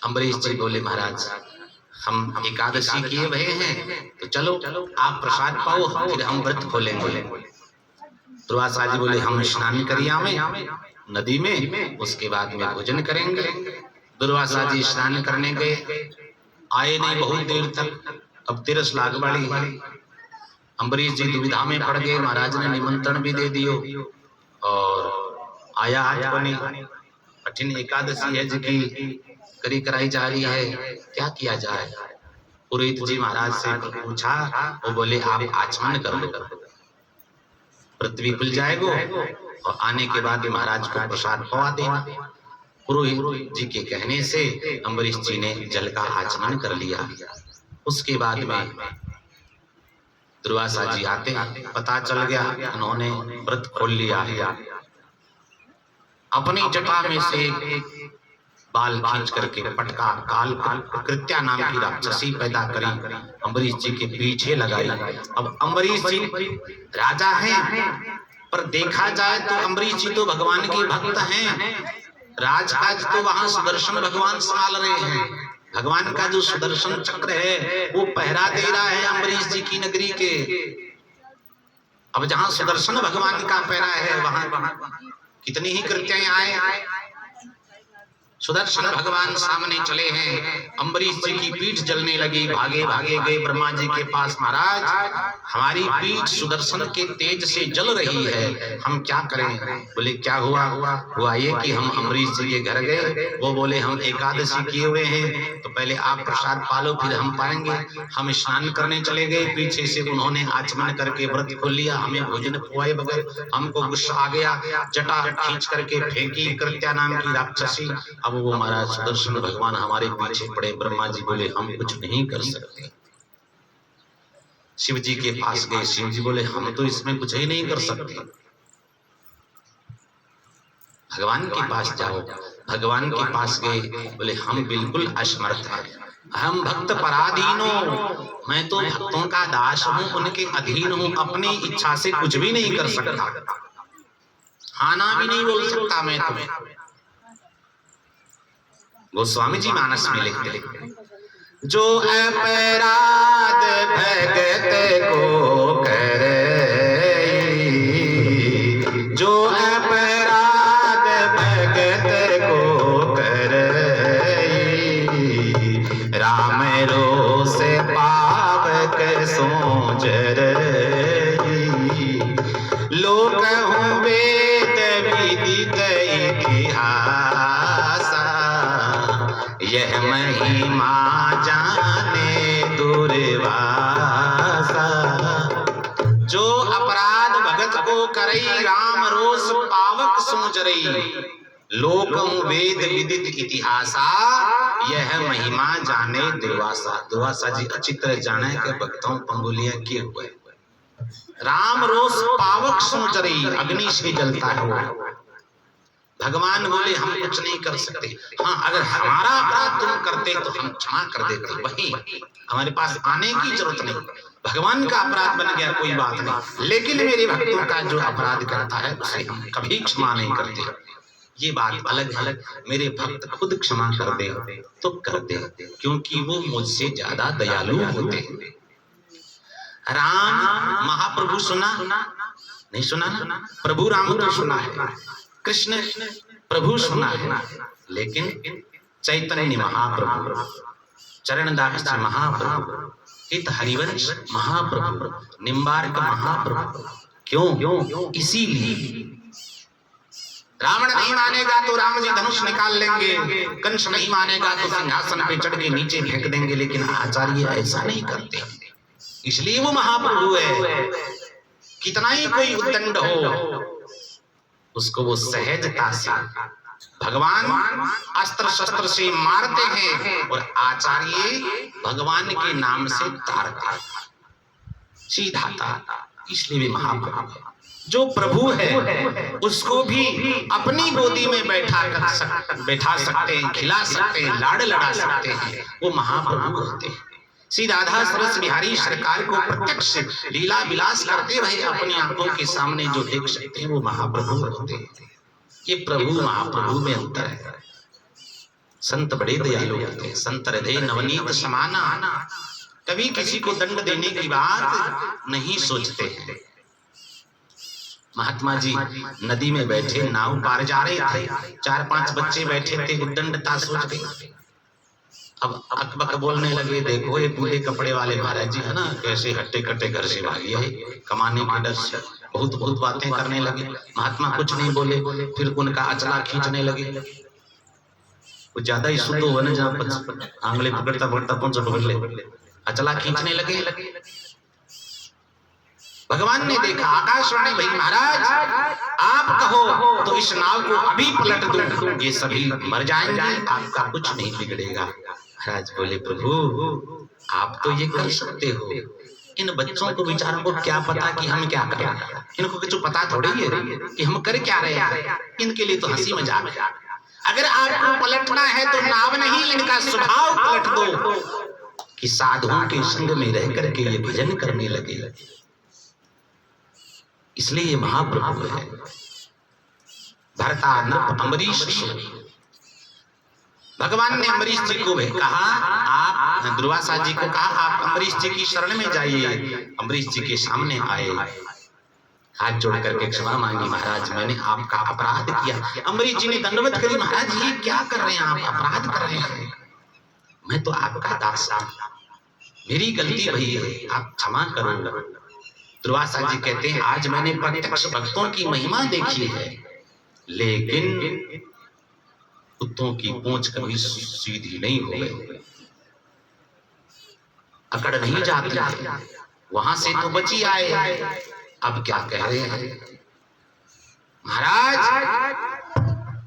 S1: अम्बरीश जी बोले महाराज हम एकादशी किए हुए हैं, तो चलो आप प्रसाद पाओ, फिर हम व्रत खोलेंगे। दुर्वासा जी बोले हम स्नान करिया में नदी में, उसके बाद में भोजन करेंगे। दुर्वासा जी स्नान करने गए, आए नहीं बहुत देर तक, अब 13 लाख वाली। अम्बरीश जी दुविधा में पड़ गए, महाराज ने निमंत्रण भी दे दियो और आया आज बनी। कठिन एकादशी है जिसकी करी कराई जा रही है, क्या किया जाए। पुरोहित जी महाराज से पूछा, वो बोले आप आचमन कर लो, पृथ्वी खुल जाएगा और आने के बाद महाराज को प्रसाद पवा देना। पुरोहित जी के कहने से अम्बरीश जी ने जल का आचमन कर लिया। उसके बाद में दुर्वासा जी आते, पता चल गया उन्होंने व्रत खोल लिया है। अपनी जटा में से बाल खींच करके पटका काल कृत्या नाम की राक्षसी पैदा करी, अम्बरीश जी के पीछे लगाई। अब अम्बरीश जी राजा हैं, पर देखा जाए तो अम्बरीश जी तो भगवान के भक्त हैं। राजकाज तो वहां सुदर्शन भगवान संभाल रहे हैं। भगवान का जो सुदर्शन चक्र है वो पहरा दे रहा है अम्बरीश जी की नगरी के। अब जहां सुदर्शन भगवान का पहरा है वहां कितनी ही कृत्याएं आए, सुदर्शन भगवान सामने चले हैं। अम्बरीश जी की पीठ जलने लगी, भागे भागे गए ब्रह्मा जी के पास, महाराज हमारी पीठ सुदर्शन के तेज से जल रही है, हम क्या करें। बोले क्या हुआ। हुआ ये कि हम अम्बरीश जी के घर गए, वो बोले हम एकादशी किए हुए हैं, तो पहले आप प्रसाद पालो फिर हम पाएंगे। हम स्नान करने चले गए, पीछे से उन्होंने आचमन करके व्रत खोल लिया, हमें भोजन खुआए बगैर। हमको गुस्सा आ गया, जटा खींच करके फेंकी कृत्या नाम की राक्षसी। अब वो महाराज सुदर्शन भगवान हमारे पीछे पड़े। ब्रह्मा जी बोले हम कुछ नहीं कर सकते। शिव जी के पास गए, शिव जी बोले हम तो इसमें कुछ ही नहीं कर सकते। भगवान के पास जाओ। भगवान के पास गए, बोले हम बिल्कुल असमर्थ हैं, हम भक्त पराधीनो, मैं तो भक्तों का दास हूँ, उनके अधीन हूँ, अपनी इच्छा से कुछ भी नहीं कर सकता, खाना भी नहीं बोल सकता मैं तुम्हें। गोस्वामी जी मानस में लिखते, जो अपराध भगत को करे, जो अपराध भगत को करे, राम रोष पावक सोच रही, लोक हूँ वेद विदित इतिहास, यह महिमा जाने दुर्वासा। जो अपराध भगत को करई राम रोष पावक सोचरई। लोकं वेद विदित इतिहासा यह महिमा जाने दुर्वासा। दुर्वासा जी अच्छी तरह जाने के भक्तों पंगुलियां किए हुए। राम रोष पावक सोचरई, अग्नि से जलता है वो। भगवान बोले हम कुछ नहीं कर सकते, हाँ अगर हमारा अपराध तुम करते तो हम क्षमा कर देते, वही हमारे पास आने की जरूरत नहीं। भगवान का अपराध बन गया कोई बात नहीं, लेकिन मेरे भक्तों का जो अपराध करता है उसे हम कभी क्षमा नहीं करते। ये बात अलग है। मेरे भक्त खुद क्षमा कर दे तो कर दे, क्योंकि वो मुझसे ज्यादा दयालु होते हैं। राम महाप्रभु सुना नहीं सुना ना? प्रभु राम तो सुना है, कृष्ण प्रभु सुना है, लेकिन चैतन्य महाप्रभु, चरणदास जी महाप्रभु, हित हरिवंश महाप्रभु, निम्बार्क महाप्रभु। क्यों? इसीलिए रावण नहीं मानेगा तो राम जी धनुष निकाल लेंगे, कंस नहीं मानेगा तो सिंहासन पे चढ़ के नीचे फेंक देंगे, लेकिन आचार्य ऐसा नहीं करते, इसलिए वो महाप्रभु है। कितना ही कोई उद्दंड हो उसको वो सहजता से भगवान अस्त्र शस्त्र से मारते हैं और आचार्य भगवान के नाम से तारते हैं, सीधा तारता। इसलिए भी महाप्रभु है। जो प्रभु है उसको भी अपनी गोदी में बैठा सकते हैं, खिला सकते हैं, लाड़ लड़ा सकते हैं, वो महाप्रभु होते हैं। श्री राधा सरस बिहारी सरकार को प्रत्यक्ष लीला विलास करते रहे अपनी आंखों के सामने जो देख सकते हैं वो महाप्रभु होते हैं। ये प्रभु महाप्रभु में अंतर है। संत बड़े दयालु होते हैं। संत हृदय नवनीत समाना, कभी किसी को दंड देने की बात नहीं सोचते हैं। महात्मा जी नदी में बैठे नाव पार जा रहे थे, 4-5 बच्चे बैठे थे, उद्दंडता सोच गई। अब अकबक बोलने लगे, देखो ये पीले कपड़े वाले महाराज जी है ना, कैसे हट्टे कट्टे घर से भागे है, कमाने के डर से बहुत बातें करने लगे। महात्मा कुछ नहीं बोले, फिर उनका अचला खींचने लगे। वो ज्यादा ही शुद्ध हो ना, जहाँ आंगले पकड़ता पकड़ता पहुंच पकड़ ले, अचला खींचने लगे। भगवान ने देखा, आकाशवाणी भाई महाराज आप कहो तो इस नाव को अभी पलट दूं, ये सभी मर जाएंगे, आपका कुछ नहीं बिगड़ेगा। महाराज बोले, प्रभु आप तो ये कर सकते हो, इन बच्चों को बेचारों को क्या पता कि हम क्या कर रहे हैं, इनको कुछ पता थोड़ी है कि हम कर क्या रहे हैं, इनके लिए तो हंसी मजाक है। अगर आपको पलटना है तो नाव नहीं इनका स्वभाव पलट दो कि साधुओं के संग में रह करके ये भजन करने लगे। इसलिए ये महाप्रभु है। भरता नृप अम्बरीश, भगवान ने अम्बरीश जी को कहा, आप दुर्वासा जी को कहा आप अम्बरीश जी की शरण में जाइए। अम्बरीश जी के सामने आए, हाथ जोड़ करके क्षमा मांगी, महाराज मैंने आपका अपराध किया। अम्बरीश जी ने दंडवत करी, महाराज ये क्या कर रहे हैं आप, अपराध कर रहे हैं, मैं तो आपका दास हूं, मेरी गलती भई है, आप क्षमा करो। दुर्वासा जी कहते हैं, आज मैंने प्रत्यक्ष भक्तों की महिमा देखी है, लेकिन कुत्तों की पूंछ कभी सीधी नहीं हो गई, अकड़ नहीं जाती, वहां से तो बची आए, अब क्या कह रहे हैं। महाराज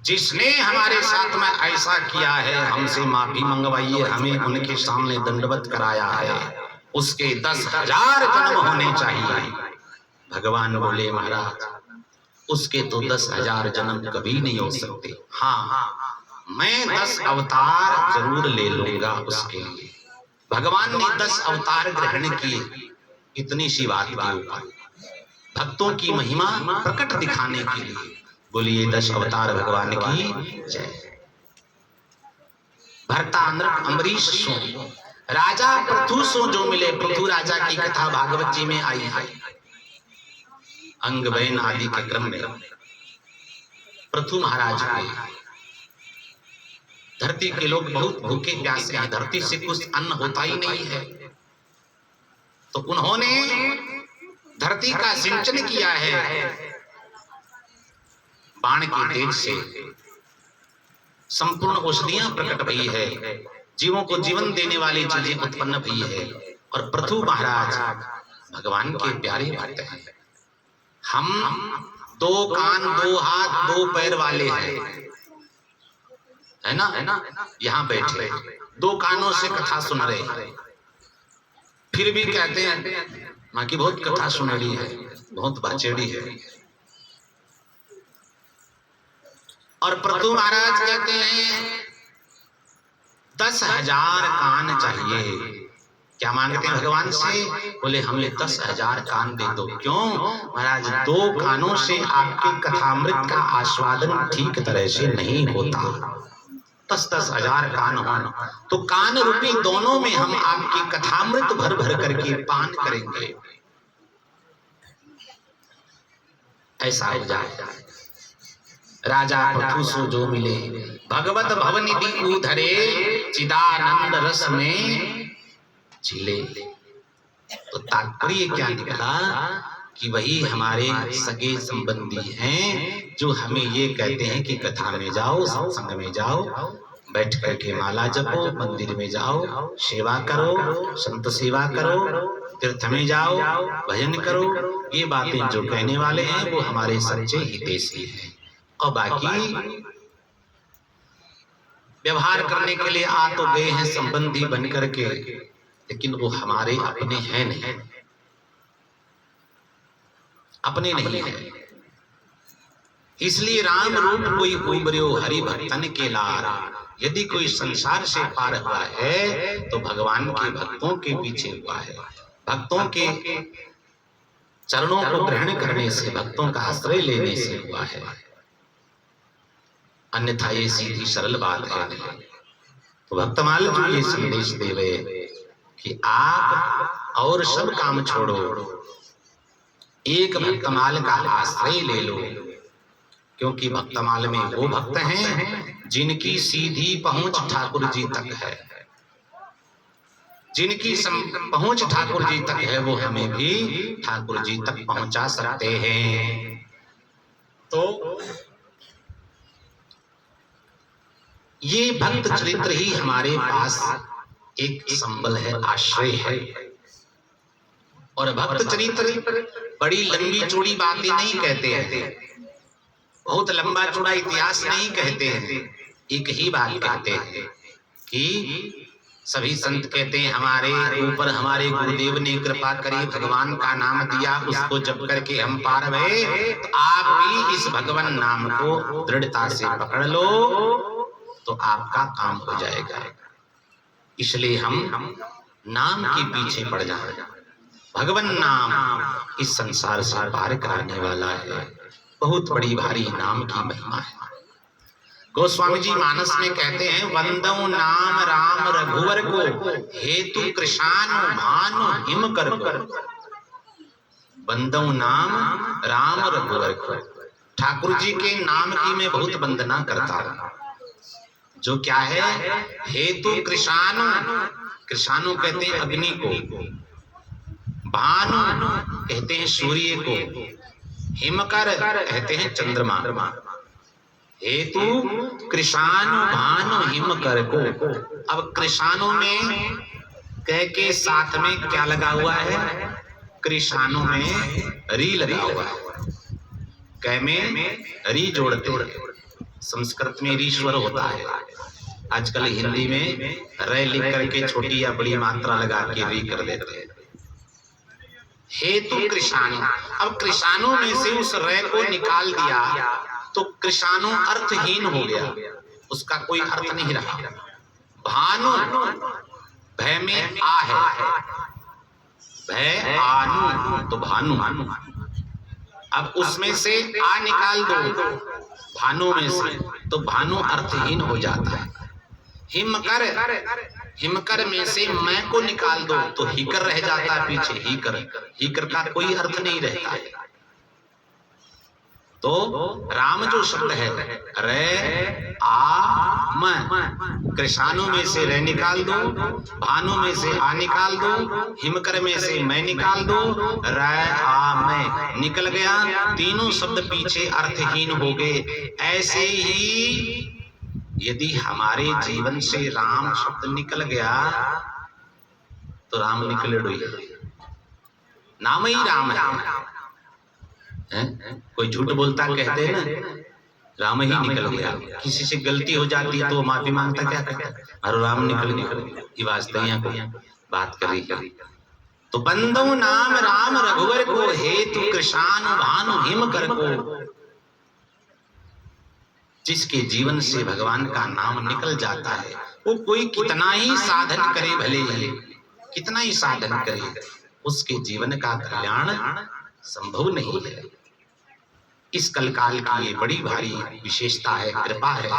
S1: जिसने हमारे साथ में ऐसा किया है हमसे माफी मंगवाइए, हमें उनके सामने दंडवत कराया है, उसके 10,000 जन्म होने चाहिए। भगवान बोले, महाराज उसके तो 10,000 जन्म कभी नहीं हो सकते, हाँ मैं 10 अवतार जरूर ले लूंगा उसके लिए। भगवान ने 10 अवतार ग्रहण किए, इतनी सी बात के ऊपर भक्तों की महिमा प्रकट दिखाने के लिए। बोलिए 10 अवतार भगवान की जय। भरता नृप अम्बरीश सो, राजा पृथु सो जो मिले। पृथु राजा की कथा भागवत जी में आई है, अंग बैन आदि के क्रम में। पृथु महाराज को धरती के लोग बहुत भूखे प्यासे हैं, धरती से कुछ अन्न होता ही नहीं है, तो उन्होंने धरती का सिंचन किया है बाण के तेज से। संपूर्ण औषधियां प्रकट हुई है, जीवों को जीवन देने वाली चीजें उत्पन्न हुई है। और पृथु महाराज भगवान के प्यारे भक्त हैं। हम 2 कान 2 हाथ 2 पैर वाले हैं, है ना, यहाँ बैठे 2 कानों से कथा सुन रहे हैं, फिर भी कहते हैं माँ की बहुत कथा सुनड़ी है, बहुत बाचेड़ी है। और पृथु महाराज कहते हैं 10,000 कान चाहिए। क्या मांगते हैं भगवान से? बोले हमें 10,000 कान दे दो। क्यों महाराज? 2 कानों से आपके कथामृत का आस्वादन ठीक तरह से नहीं होता। 10,000 कान हो तो कान रूपी दोनों में हम आपकी कथामृत भर भर करके पान करेंगे, ऐसा हो जाए। राजा पृथु सो जो मिले, भगवत भवनिधि उधरे, चिदानंद रस में झिले। तो तात्पर्य क्या निकला कि वही हमारे सगे संबंधी हैं जो हमें ये कहते हैं कि कथा में जाओ, सत्संग में जाओ, बैठ करके माला जपो, मंदिर में जाओ, सेवा करो, संत सेवा करो, तीर्थ में जाओ, भजन करो। ये बातें जो कहने वाले हैं वो हमारे सच्चे हितैषी हैं। और बाकी व्यवहार करने के लिए आ तो गए हैं संबंधी बन करके, लेकिन वो हमारे अपने हैं नहीं, अपने नहीं है। इसलिए राम रूप कोई उबर्यो हरि भक्तन के लार। यदि कोई संसार से पार हुआ है तो भगवान के भक्तों के पीछे हुआ है, भक्तों के चरणों को ग्रहण करने से, भक्तों का आश्रय लेने से हुआ है। अन्यथा ये सीधी सरल बात है नहीं। तो भक्तमाल जो ये संदेश देवे कि आप और सब काम छोड़ो, एक भक्तमाल का आश्रय ले लो। क्योंकि भक्तमाल में वो भक्त हैं जिनकी सीधी पहुंच ठाकुर जी तक है, जिनकी पहुंच ठाकुर जी तक है, वो हमें भी ठाकुर जी तक पहुंचा सकते हैं। तो ये भक्त चरित्र ही हमारे पास एक संबल है, आश्रय है। और भक्त चरित्र बड़ी लंबी चौड़ी बातें नहीं कहते हैं, बहुत लंबा चौड़ा इतिहास नहीं कहते हैं। एक ही बात कहते हैं कि सभी संत कहते हैं हमारे ऊपर हमारे गुरुदेव ने कृपा करी, भगवान का नाम दिया, उसको जप करके हम पार भये। तो आप भी इस भगवान नाम को दृढ़ता से पकड़ लो तो आपका काम हो जाएगा। इसलिए हम नाम के पीछे पड़ जाए। भगवान नाम इस संसार से पार कराने वाला है, बहुत बड़ी भारी नाम की महिमा है। गोस्वामी जी मानस में कहते हैं वंदौ नाम राम रघुवर को, हेतु कृषानु भानु हिम कर को। वंदौ नाम राम रघुवर को, ठाकुर जी के नाम की मैं बहुत वंदना करता हूँ। जो क्या है? हेतु कृषानु, कृषानु कहते हैं अग्नि को, भानु कहते हैं सूर्य को, हिमकर कहते हैं चंद्रमा। हेतु कृषानु भानु हिमकर को। अब कृषानु में कह के साथ में क्या लगा हुआ है? कृषानु में री लगा हुआ है, कह में री जोड़ते हैं। संस्कृत में रीश्वर होता है, आजकल हिंदी में रे लिख करके छोटी या बड़ी मात्रा लगा के री कर देते हैं। हेतु कृषाणु, अब कृषाणु में से उस रे को निकाल दिया तो कृषाणु अर्थहीन हो गया, उसका कोई अर्थ नहीं रहा। भानु, भय में आ है, भय आनु तो भानु। अब उसमें से आ निकाल दो भानु में से तो भानु अर्थहीन हो जाता है। हिमकर, हिमकर में से मैं को निकाल दो तो हिकर रह जाता है पीछे, हिकर, हिकर का कोई अर्थ नहीं रहता है। तो राम जो शब्द है रे आ म, कृषाणु में से रे निकाल दो, भानु में से आ निकाल दो, हिमकर में से मैं निकाल दो, रे आ मैं निकल गया, तीनों शब्द पीछे अर्थहीन हो गए। ऐसे ही यदि हमारे जीवन से राम शब्द निकल गया तो राम निकले डोई, नाम ही राम है। कोई झूठ बोलता कहते हैं ना राम ही निकल गया, किसी से गलती हो जाती तो माफी मांगता क्या कहता अरे राम निकल गया, ये वास्तविया को बात करी करी। तो बंदो नाम राम रघुवर को, हेतु कृषानु भानु हिम कर को। जिसके जीवन से भगवान का नाम निकल जाता है वो कोई कितना ही साधन करे, भले ही कितना ही साधन करे, उसके जीवन का कल्याण संभव नहीं है। इस कलकाल की ये बड़ी भारी विशेषता है, कृपा है।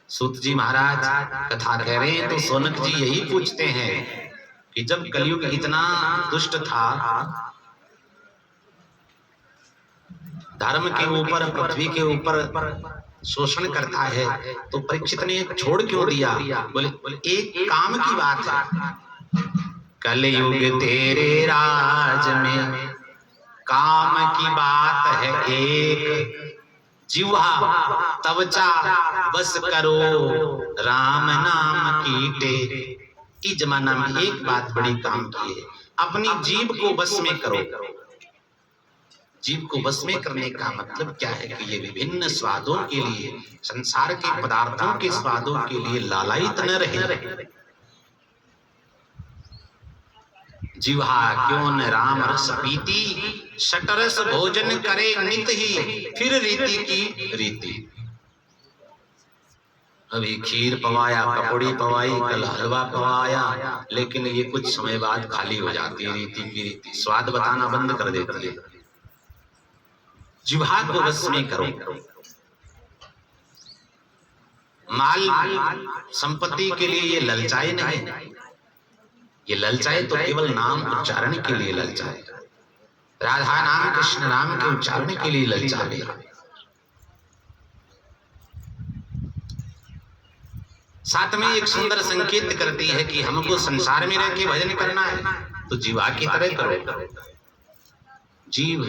S1: सूत जी महाराज कथा कह रहे हैं तो सोनक जी यही पूछते हैं कि जब कलयुग इतना दुष्ट था, धर्म के ऊपर पृथ्वी के ऊपर शोषण करता है, तो परीक्षित ने छोड़ क्यों दिया? बोले एक काम की बात है, कलयुग तेरे राज में काम की बात है एक, जिह्वा तवचा बस करो राम नाम की टेक। इस जमाना में एक बात बड़ी काम की है, अपनी जीभ को बस में करो। जीभ को बस में करने का मतलब क्या है कि ये विभिन्न स्वादों के लिए, संसार के पदार्थों के स्वादों के लिए लालायित न रहे। जिह्वा क्यों न राम रस पीती, शटरस भोजन करे नित ही, फिर रीति की रीति। अभी खीर पवाया, पकौड़ी पवाई, कल हलवा पवाया, लेकिन ये कुछ समय बाद खाली हो जाती है। रीति की रीति स्वाद बताना बंद कर देती है। जिह्वा को बस में करो। माल संपत्ति के लिए ये ललचाए नहीं, ये ललचाए तो केवल नाम उच्चारण के लिए ललचाए, राधा नाम कृष्ण नाम के उच्चारण के लिए ललचावे। साथ में एक सुंदर संकेत करती है कि हमको संसार में रह के भजन करना है तो जीवा की तरह करो। जीव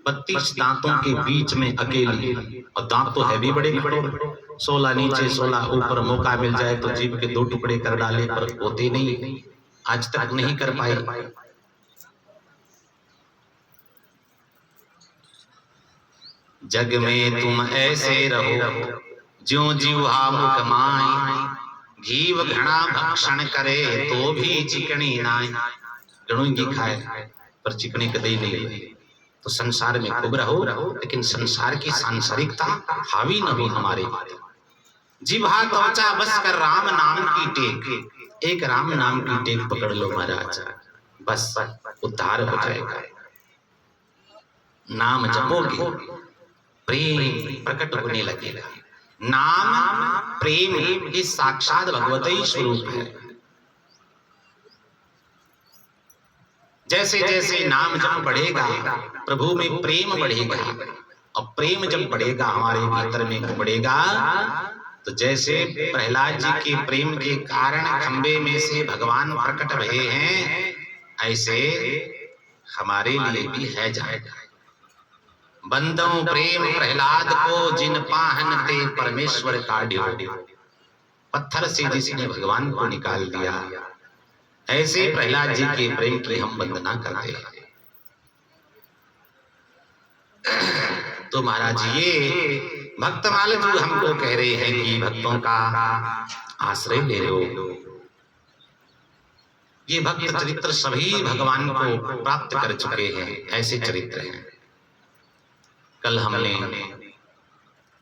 S1: 32 दांतों के बीच में अकेली, और दांत तो है भी बड़े बड़े, 16 नीचे 16 ऊपर, मौका मिल जाए तो जीव के 2 टुकड़े कर डाले, पर होते नहीं, आज तक नहीं कर पाए। जग में तुम ऐसे रहो ज्यों जिह्वा मुख माई, घीव घृणा भक्षण करे तो भी चिकनी नाई। घृणुंगी खाए पर चिकनी कदई नहीं। तो संसार में खूब रहो, लेकिन संसार की सांसारिकता हावी न हो हमारे। जिह्वा त्वचा बस कर राम नाम की टेक। एक राम नाम की टेक पकड़ लो महाराज, बस उद्धार हो जाएगा। नाम जपोगे प्रेम प्रकट होने लगेगा। नाम प्रेम ये साक्षात भगवत ही स्वरूप है। जैसे जैसे नाम जब बढ़ेगा प्रभु में प्रेम बढ़ेगा, और प्रेम जब बढ़ेगा हमारे भीतर में बढ़ेगा, तो जैसे प्रहलाद जी के प्रेम के कारण खंबे में से भगवान प्रकट भये हैं, ऐसे हमारे लिए भी है जाएगा। बंदो प्रेम प्रहलाद को जिन पाहन ते परमेश्वर काढ़्यो। पत्थर से जिसने भगवान को निकाल दिया, ऐसे प्रहलाद जी के प्रेम की हम वंदना करते हैं। तो महाराज ये भक्तमाल जो हमको कह रहे हैं कि भक्तों का आश्रय ले लो। ये भक्त चरित्र सभी भगवान को प्राप्त कर चुके हैं, ऐसे चरित्र हैं। कल हमने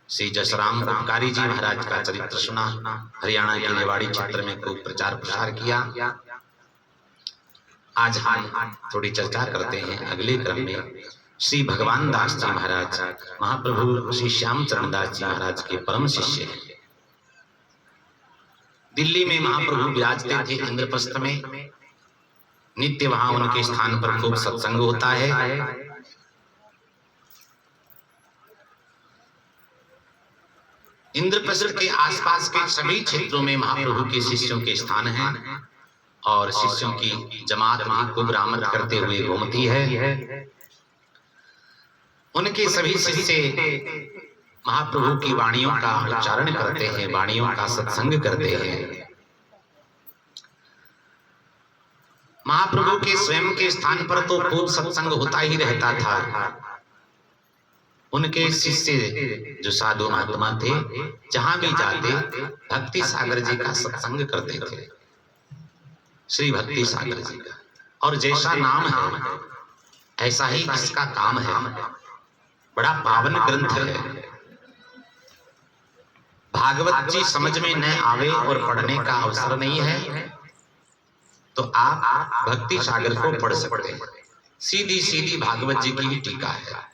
S1: श्री जसराम उपकारी जी महाराज का चरित्र सुना, हरियाणा के रेवाड़ी क्षेत्र में खूब प्रचार प्रसार किया। आज हम थोड़ी चर्चा करते हैं अगले क्रम में श्री भगवान दास जी महाराज, महाप्रभु श्री श्याम चरण दास जी महाराज के परम शिष्य हैं। दिल्ली में महाप्रभु विराजते थे इंद्रप्रस्थ में, नित्य वहां उनके स्थान पर खूब सत्संग होता है। इंद्रप्रस्थ के आसपास के सभी क्षेत्रों में महाप्रभु के शिष्यों के स्थान हैं, और शिष्यों की जमात भी खूब रामत करते हुए घूमती है। उनके सभी शिष्य महाप्रभु की वाणियों का उच्चारण करते हैं, वाणियों का सत्संग करते हैं। महाप्रभु के स्वयं के स्थान पर तो खूब सत्संग होता ही रहता था। उनके शिष्य जो साधु महात्मा थे, जहां भी जाते भक्ति सागर जी का सत्संग करते थे, श्री भक्ति सागर जी का। और जैसा नाम है ऐसा ही इसका काम है। बड़ा पावन ग्रंथ है। भागवत जी समझ में न आवे और पढ़ने का अवसर नहीं है तो आप भक्ति सागर को पढ़ सकते हैं। सीधी सीधी भागवत जी की टीका है।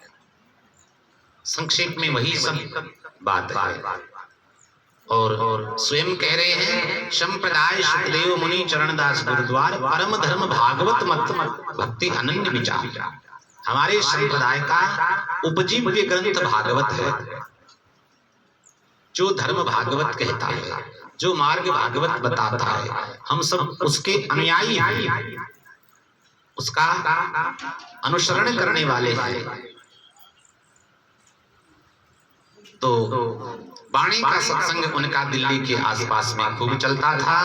S1: संक्षेप में वही सब बात है। और स्वयं कह रहे हैं, संप्रदाय सुखदेव मुनि चरणदास गुरुद्वार परम धर्म भागवत मत भक्ति अनन्य विचार। हमारे संप्रदाय का उपजीव्य ग्रंथ भागवत है। जो धर्म भागवत कहता है, जो मार्ग भागवत बताता है, हम सब उसके अनुयायी हैं, उसका अनुसरण करने वाले हैं। तो वाणी का सत्संग उनका दिल्ली के आसपास में खूब चलता था।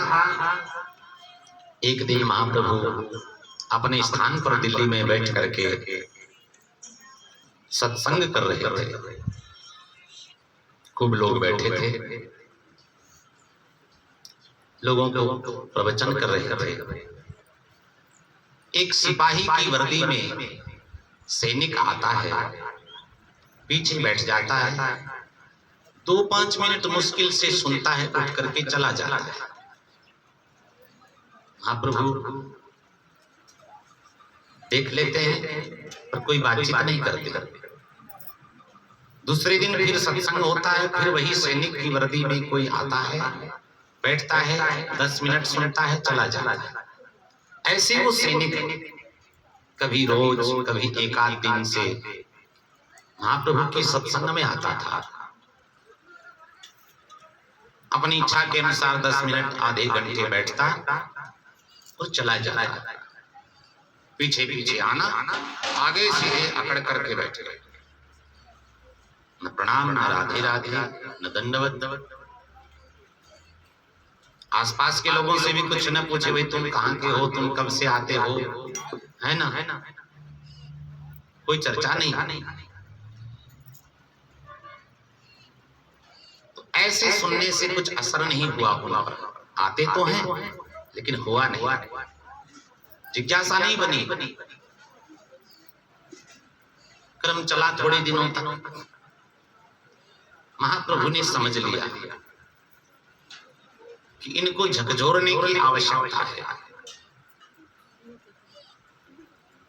S1: एक दिन महाप्रभु अपने स्थान पर दिल्ली में बैठ करके सत्संग कर रहे थे। खूब लोग बैठे थे, लोगों को प्रवचन कर रहे थे। एक सिपाही की वर्दी में सैनिक आता है, पीछे बैठ जाता है, 2-5 मिनट मुश्किल से सुनता है, उठ करके चला जाता है। महाप्रभु देख लेते हैं पर कोई बातचीत नहीं करते। दूसरे दिन फिर सत्संग होता है, फिर वही सैनिक की वर्दी में कोई आता है, बैठता है, 10 मिनट सुनता है, चला जाता है। ऐसे वो सैनिक कभी रोज, कभी एक आध दिन से महाप्रभु के सत्संग में आता था। अपनी इच्छा के अनुसार 10 मिनट, आधे घंटे बैठता और चला जाता। पीछे पीछे आना, आगे सीधे अकड़ करके बैठ गए। न प्रणाम, न राधे राधे, न दंडवत। आसपास के लोगों से भी कुछ न पूछे, भाई तुम कहाँ के हो, तुम कब से आते हो, है ना, कोई चर्चा नहीं। तो ऐसे सुनने से कुछ असर नहीं हुआ उन पर। आते तो हैं लेकिन हुआ नहीं, जिज्ञासा नहीं बनी। क्रम चला थोड़े दिनों तक। महाप्रभु ने समझ लिया कि इनको झकझोरने की आवश्यकता है।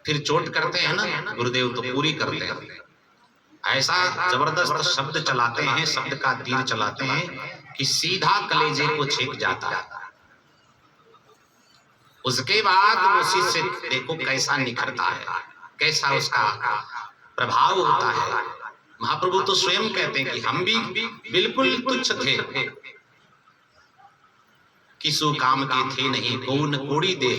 S1: फिर चोट करते हैं ना गुरुदेव, तो पूरी करते हैं। ऐसा जबरदस्त शब्द चलाते हैं, शब्द का तीर चलाते हैं कि सीधा कलेजे को छेक जाता है। उसके बाद वो शिष्य देखो कैसा निखरता है, कैसा उसका प्रभाव होता है। महाप्रभु तो स्वयं कहते हैं कि हम भी बिल्कुल तुच्छ थे, किसु काम के थे नहीं को न कोड़ी दे।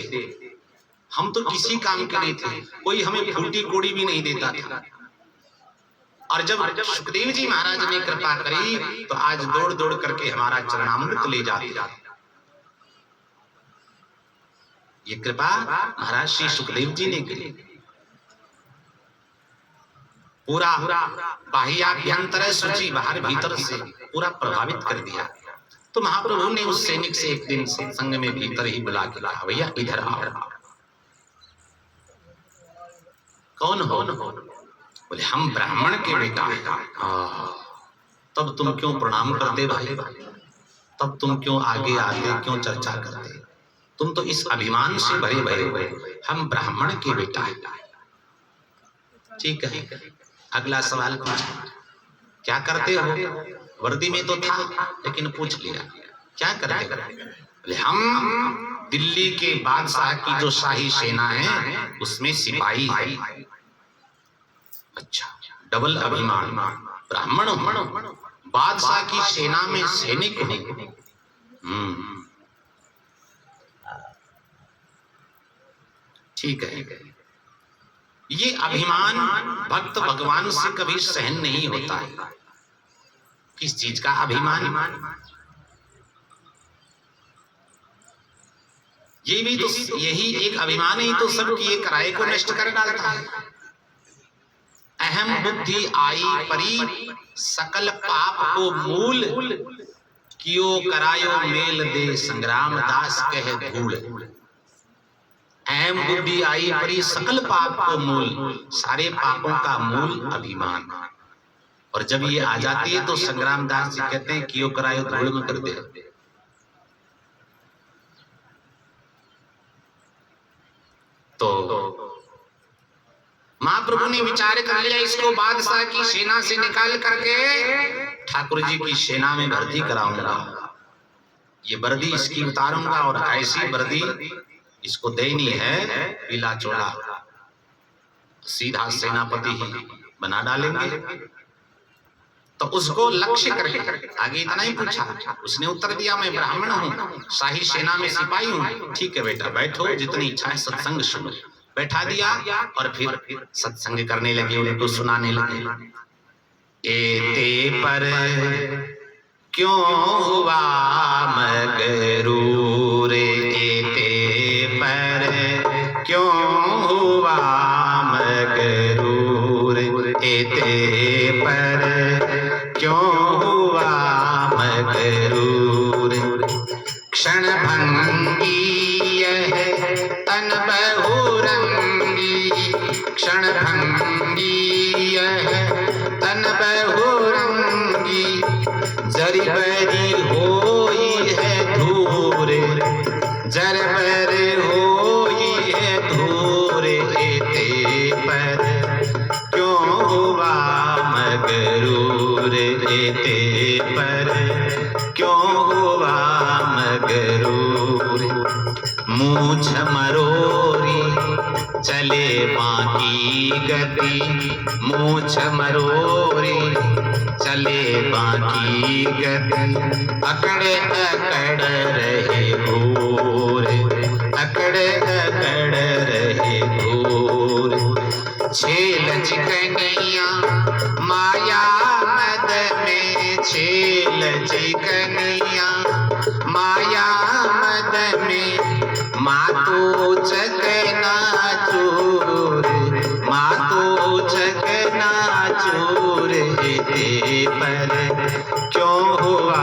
S1: हम तो किसी काम के नहीं थे, कोई हमें फूटी कोड़ी भी नहीं देता था। और जब सुखदेव जी महाराज ने कृपा करी तो आज दौड़ दौड़ करके हमारा चरणामृत ले जाते। ये कृपा महाराज श्री सुखदेव जी ने की। पूरा बाह्याभ्यंतर सूची, बाहर भीतर से पूरा प्रभावित कर दिया। तो महाप्रभु ने उस सैनिक से एक दिन सत्संग में भीतर ही बुला के कहा, भैया इधर आओ। कौन हो? बोले हम ब्राह्मण के बेटा हैं। तब तुम क्यों प्रणाम करते भाई? तब तुम क्यों आगे आते, क्यों चर्चा करते? तुम तो इस अभिमान से भरे भरे, हम ब्राह्मण के बेटा हैं। ठीक है, अगला सवाल पूछा, क्या करते हो? वर्दी में तो था लेकिन पूछ लिया, क्या करते हो? हम दिल्ली के बादशाह की जो शाही सेना है उसमें सिपाही है। अच्छा, डबल अभिमान, ब्राह्मण हो, बादशाह की सेना में सैनिक हो। ठीक है। ये अभिमान भक्त भगवान से कभी सहन नहीं होता है। किस चीज का अभिमान? ये भी तो, यही एक अभिमान ही तो सब किए कराए को नष्ट कर डालता है। अहम बुद्धि आई परी सकल पाप को मूल, कियो करायो मेल दे संग्राम दास कह धूल। अहम बुद्धि आई परी सकल पाप को मूल, सारे पापों का मूल अभिमान। और जब ये आ जाती है तो संग्राम दास जी कहते हैं कियो करायो धूल में कर दे। तो महाप्रभु ने विचार कर लिया, इसको बादशाह की सेना से निकाल करके ठाकुर जी की सेना में भर्ती कराऊंगा। ये वर्दी इसकी उतारूंगा और ऐसी वर्दी इसको देनी है, पीला चोला, सीधा सेनापति ही बना डालेंगे। तो उसको लक्ष्य करके आगे इतना ही पूछा, उसने उत्तर दिया मैं ब्राह्मण हूँ, शाही सेना में सिपाही हूँ। ठीक है बेटा बैठो, जितनी इच्छा है सत्संग सुनो। बैठा दिया और फिर सत्संग करने लगे, उनको सुनाने लगे। एते पर क्यों हुआ मगरूर, एते पर क्यों हुआ मगरूर, एते पर क्यों हुआ मगरूर। क्षण भंगी यह तन बहुरंगी, क्षण भंगी यह तन बहुरंगी। जरबरी होई है धूर, जरबर होई है धूर, एते पर क्यों हुआ मगरूर, एते पर क्यों हुआ मगरूर। मूछ मरोरी चले बाकी गति, मूछ मरोरी चले बाकी गति। अकड़ अकड़ रहे घोर, अकड़ अकड़ रहे घोर। छेल चिकनिया माया मद में, छेल चिकनिया माया मद में। मातो चकना चूर, मातो चकना चूर, एते पर क्यों हुआ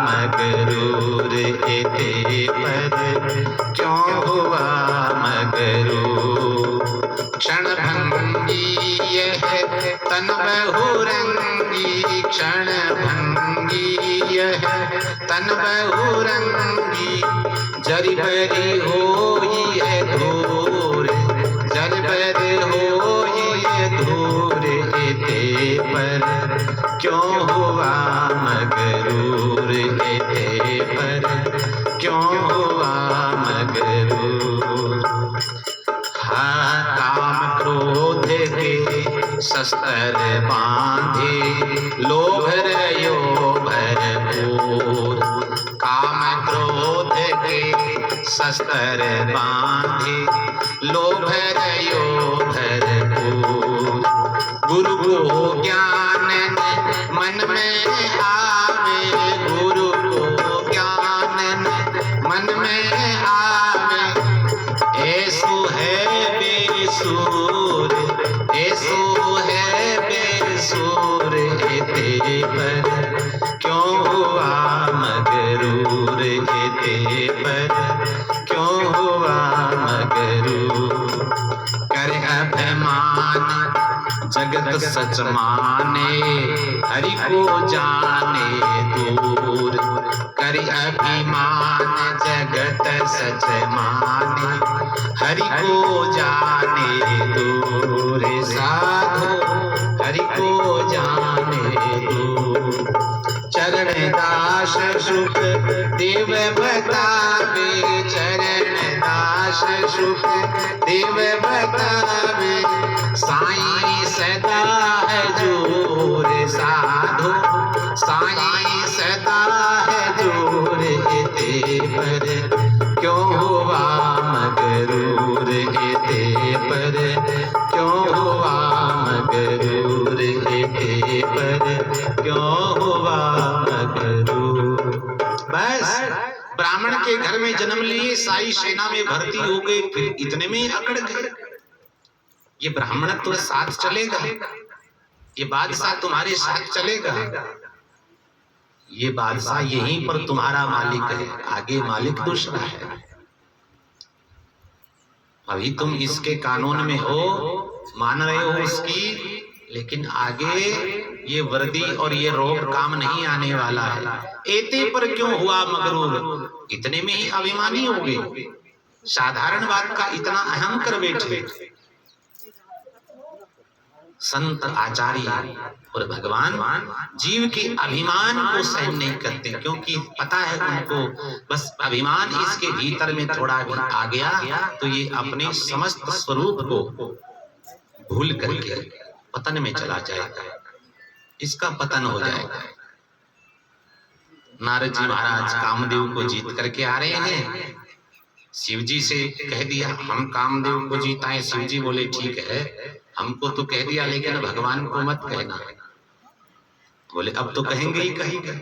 S1: मगरूर, एते पर क्यों हुआ मगरूर। क्षण भंगी यह तन बहुरंगी, क्षण भंगी यह तन बहुरंगी। जरबरी होई है धूर, जरबरी होई है धूर, एते पर क्यों हुआ मगरूर, एते पर क्यों हुआ मगरूर। हाँ काम क्रोध के शस्त्र बांधे, लोभ रयो भरपूर। काम क्रोध के शस्त्र बांधे, लोभ रयो भरपूर। गुरु को ज्ञान मन में आवे, गुरु को ज्ञान मन में आवे। ऐसो है बेसूर, ऐसो है बेसूर, एते पर क्यों हुआ मगरूर, एते पर क्यों हुआ मगरूर। कर अभिमान जगत सच माने, हरि को जाने दूर। कर अभिमान जगत सच माने, हरि को जाने दूर। साधो हरि को जाने दूर। चरण दास सुख देव बतावे, चरण दास सुख देव बतावे। साईं सदा है जोर, साधो साईं सदा है जोर, एते पर क्यों हुआ मगरूर, एते पर क्यों हुआ मगरूर, के पर क्यों हुआ मगरूर। बस ब्राह्मण के घर में जन्म लिए, साई सेना में भर्ती हो गए, फिर इतने में ही अकड़ गए। ये ब्राह्मणत्व साथ चलेगा, ये बादशाह तुम्हारे साथ चलेगा, ये बादशाह यहीं पर तुम्हारा मालिक है, आगे मालिक दूसरा है। अभी तुम इसके कानून में हो, मान रहे हो उसकी, लेकिन आगे ये वर्दी और ये रोब काम नहीं आने वाला है। एते पर क्यों हुआ मगरूर, इतने में ही अभिमानी हो गए, साधारण बात का इतना अहम कर बैठे। संत आचार्य और भगवान जीव के अभिमान को सहन नहीं करते, क्योंकि पता है उनको बस अभिमान इसके भीतर में थोड़ा भी आ गया तो ये अपने समस्त स्वरूप को भूल करके पतन में चला जाएगा, इसका पतन हो जाएगा। नारद जी महाराज कामदेव को जीत करके आ रहे हैं, शिव जी से कह दिया हम कामदेव को जीताएं। शिव जी बोले ठीक है, हमको तो कह दिया लेकिन भगवान को मत कहना। बोले अब तो कहेंगे ही कहेंगे,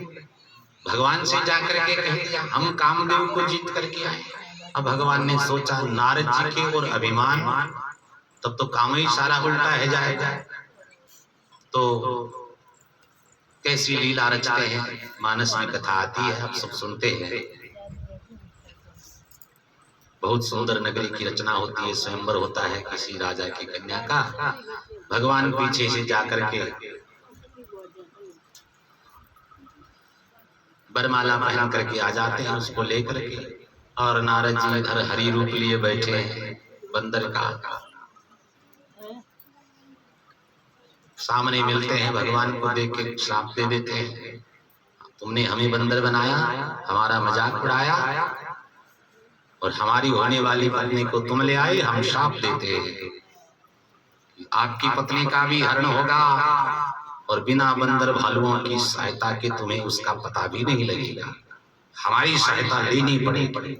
S1: भगवान से जाकर के कह दिया हम कामदेव को जीत करके आए। अब भगवान ने सोचा नारद जी के और अभिमान, तब तो काम ही सारा उल्टा है जाएगा। तो कैसी लीला रचते हैं, मानस में कथा आती है, आप सब सुनते हैं। बहुत सुंदर नगरी की रचना होती है, स्वयंवर होता है किसी राजा की कन्या का। भगवान पीछे से जाकर के बरमाला पहन करके आ जाते हैं उसको लेकर के, और नारद जी इधर हरि रूप लिए बैठे हैं बंदर का। सामने मिलते हैं, भगवान को देख के श्राप दे देते हैं, तुमने हमें बंदर बनाया, हमारा मजाक उड़ाया और हमारी होने वाली पत्नी को तुम ले आए, हम श्राप देते हैं आपकी पत्नी का भी हरण होगा और बिना बंदर भालुओं की सहायता के तुम्हें उसका पता भी नहीं लगेगा, हमारी सहायता लेनी पड़ेगी।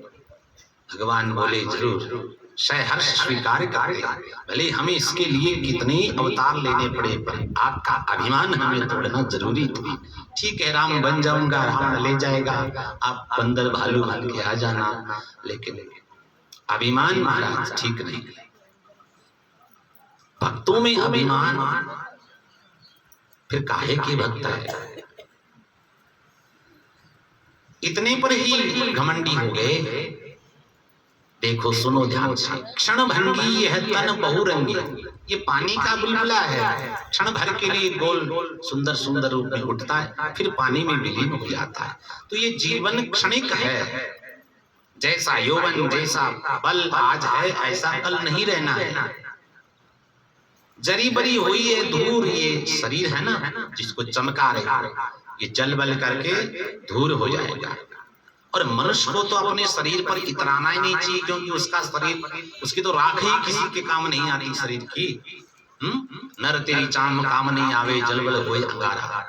S1: भगवान बोले जरूर, सहर्ष स्वीकार करते, भले हमें इसके लिए कितने अवतार लेने पड़े पर आपका अभिमान हमें तोड़ना जरूरी था। ठीक है राम बन जाऊंगा, रावण ले जाएगा, आप बंदर भालू बन के आ जाना, लेकिन अभिमान महाराज ठीक नहीं। भक्तों में अभिमान, फिर काहे के भक्त है। इतने पर ही घमंडी हो गए। देखो सुनो ध्यान से, क्षण भंगी यह तन बहुरंगी, ये पानी का बुलबुला है, क्षण भर के लिए गोल सुंदर सुंदर रूप में उठता है, फिर पानी में विलीन हो जाता है। तो ये जीवन क्षणिक है, जैसा यौवन जैसा बल आज है ऐसा कल नहीं रहना है। जरी बरी हुई है धूल, ये शरीर है ना जिसको चमका रहे, ये जल बल करके धूल हो जाएगा। और मनुष्य को तो अपने शरीर पर इतराना ही नहीं चाहिए, क्योंकि उसका शरीर, उसकी तो राख ही किसी के काम नहीं आती शरीर की। नर तेरी चाम काम नहीं आवे, जलबल होए अंगारा।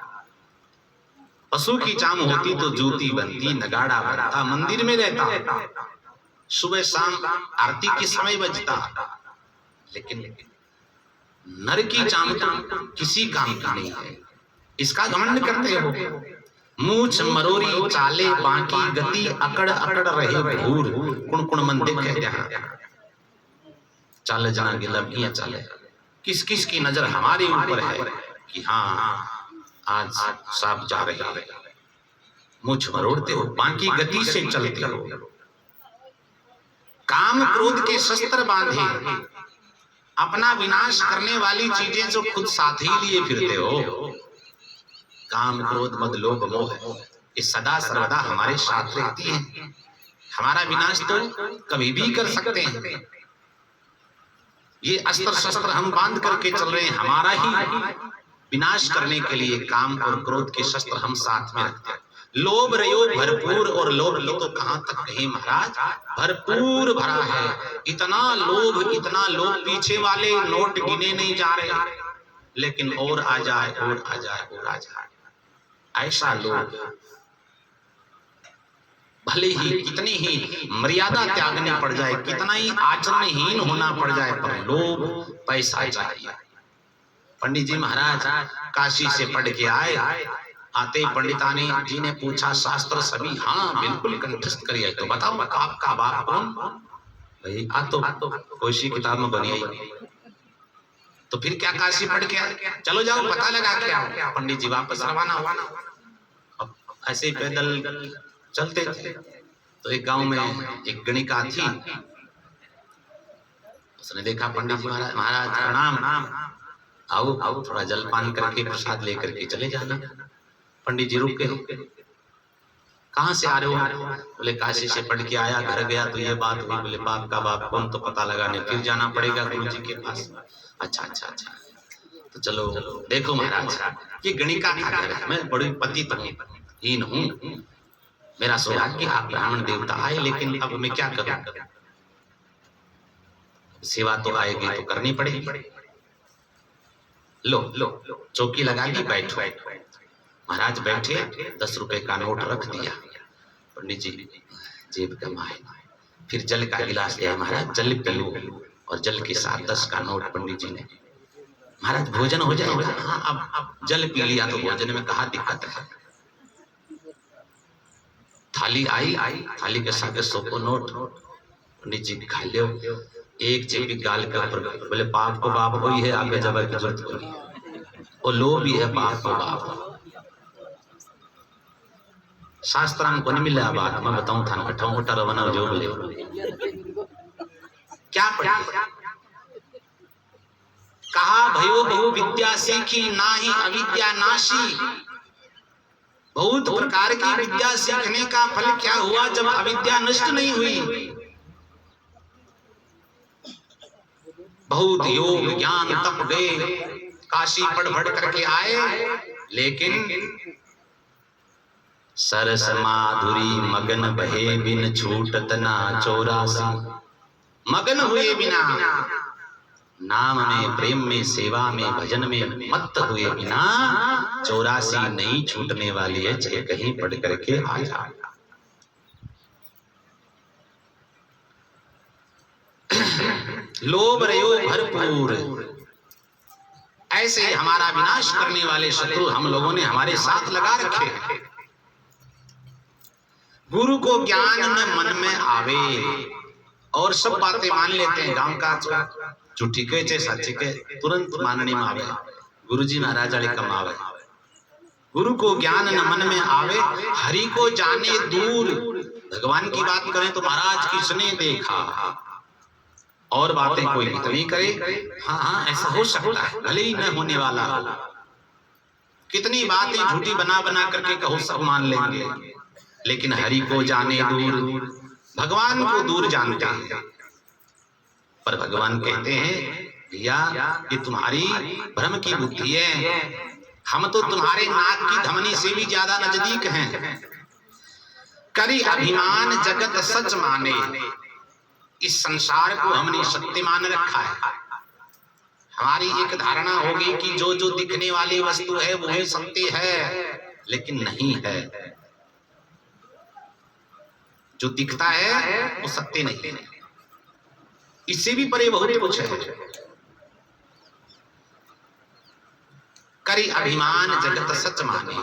S1: पशु की चाम होती तो जूती बनती, नगाड़ा बनता, मंदिर में रहता, सुबह शाम आरती के समय बजता, लेकिन नर की चाम तो किसी काम की नहीं है, इसका घमंड करते हो। मूछ मरोरी चाले बाकी गति, अकड़ अकड़ रहे भूर, कुण कुण मंदिर कह जहां चल जना गिलबियां चले। किस किस की नजर हमारे ऊपर है कि हाँ आज सब जा रहे हैं, मूछ मरोड़ते हो, बाकी गति से चलते हो, काम क्रोध के शस्त्र बांधे, अपना विनाश करने वाली चीजें जो खुद साथ ही लिए फिरते हो। काम क्रोध मद लोभ मोह ये सदा सर्वदा हमारे साथ रहती है, हमारा विनाश तो कभी भी कर सकते हैं। ये अस्त्र शस्त्र हम बांध करके चल रहे हैं, हमारा ही विनाश करने के लिए काम और क्रोध के शस्त्र हम साथ में रखते हैं। लोभ रयो भरपूर, और लोभ की तो कहां तक कहे महाराज, भरपूर भरा है। इतना लोभ पीछे वाले नोट गिने नहीं जा रहे, लेकिन और आ जाए और आ जाए और आ जाए, ऐसा लोभ। भले ही कितनी ही मर्यादा त्यागनी पड़ जाए, कितना ही आचरणहीन होना पड़ जाए, पर लोभ पैसा चाहिए। पंडित जी महाराज काशी से पढ़ के आए, आते पंडितानी जी ने पूछा शास्त्र सभी? हाँ बिल्कुल कंठस्थ करिए। तो बताओ आपका बाप कौन? भाई आ तो कोई किताब में बनी आई। तो फिर क्या काशी पढ़ के आए? चलो जाओ पता लगा के आओ। पंडित जी वापस रवाना हुआ। अब ऐसे ही पैदल चलते थे तो एक गांव में एक गणिका थी। उसने देखा पंडित जी महाराज प्रणाम, आओ आओ थोड़ा जलपान करके प्रसाद लेकर के चले जाना। पंडित जी रुक गए। कहाँ से आ रहे हो? बोले काशी से पढ़ के आया, घर गया तो ये बात हुई। बोले बाप का बाप कौन? तो पता लगाने फिर जाना पड़ेगा गुरु जी के पास। अच्छा अच्छा अच्छा, तो चलो देखो महाराज ये गणिका का घर है, मैं बड़ी पतित हीन हूँ, मेरा सौभाग्य आप ब्राह्मण देवता आए, लेकिन अब मैं क्या करूं? सेवा तो आएगी तो करनी पड़ेगी। लो लो चौकी लगा के बैठो। महाराज बैठे, 10 रुपए का नोट रख दिया। पंडित जी जेब कमाए, फिर जल का गिलास लिया। महाराज जल पी लो, और जल के साथ 10 का नोट पंडित जी ने। महाराज भोजन हो जाएगा? हाँ अब जल पी लिया तो भोजन में कहाँ दिक्कत है। थाली आई, थाली के साथ 100 को नोट। पंडित जी खा लो, एक चेपी गाल के ऊपर। बोले बाप को बाप कोई है, आगे जब की जरूरत को नहीं, वो लो भी है बाप को बाप। शास्त्र को नहीं मिला बात, मैं बताऊं था कठों रवना जो बोले क्या पढ़ा? कहा भयो बहु विद्या सीखी, ना ही अविद्या नाशी। बहुत प्रकार की विद्या सीखने का फल क्या हुआ जब अविद्या नष्ट नहीं हुई। बहुत योग ज्ञान तप गए, काशी पढ़ करके आए, लेकिन सरस माधुरी मगन बहे बिन छूटत ना 84। मगन हुए बिना, नाम में प्रेम में सेवा में भजन में मत हुए बिना 84 नहीं छूटने वाली है, चाहे कहीं पढ़ करके आ जा। लोभ रयो भरपूर, ऐसे हमारा विनाश करने वाले शत्रु हम लोगों ने हमारे साथ लगा रखे हैं। गुरु को ज्ञान न मन में आवे और सब बातें मान लेते हैं। गांव का झूठी के चे सच्ची के तुरंत मानने में आवे। गुरु जी महाराज वाले कम आवे। गुरु को ज्ञान न मन में आवे, हरि को जाने दूर। भगवान की बात करें तो महाराज किसने देखा, और बातें कोई इतनी करे। हाँ ऐसा हो सकता है, भले ही न होने वाला हो। कितनी बातें झूठी बना बना करके कहो सब मान लेंगे, लेकिन हरि को जाने दूर, भगवान को दूर जानते हैं। पर भगवान कहते हैं भैया ये तुम्हारी भ्रम की बुद्धि है, हम तो तुम्हारे नाक की धमनी से भी ज्यादा नजदीक हैं। करी अभिमान जगत सच माने, इस संसार को हमने सत्य मान रखा है। हमारी एक धारणा होगी कि जो जो दिखने वाली वस्तु है वो ही सत्य है, लेकिन नहीं है। जो दिखता है वो सत्य नहीं है, इससे भी परे बहुत कुछ है। करी अभिमान जगत सच माने,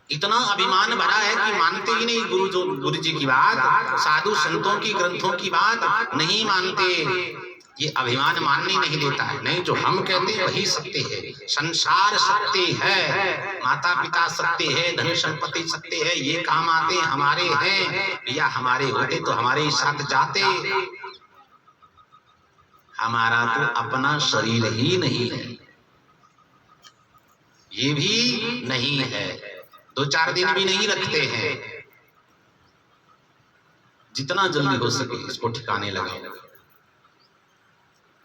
S1: इतना अभिमान भरा है कि मानते ही नहीं गुरु जी की बात, साधु संतों की ग्रंथों की बात नहीं मानते। ये अभिमान मानने नहीं देता है। नहीं, जो हम कहते हैं वही सत्य है। संसार सत्य है, माता पिता सत्य है, धन संपत्ति सत्य है, ये काम आते हमारे हैं, या हमारे होते तो हमारे साथ जाते। हमारा तो अपना शरीर ही नहीं है, ये भी नहीं है, 2-4 दिन भी नहीं रखते हैं। जितना जल्दी हो सके इसको ठिकाने लगाओ।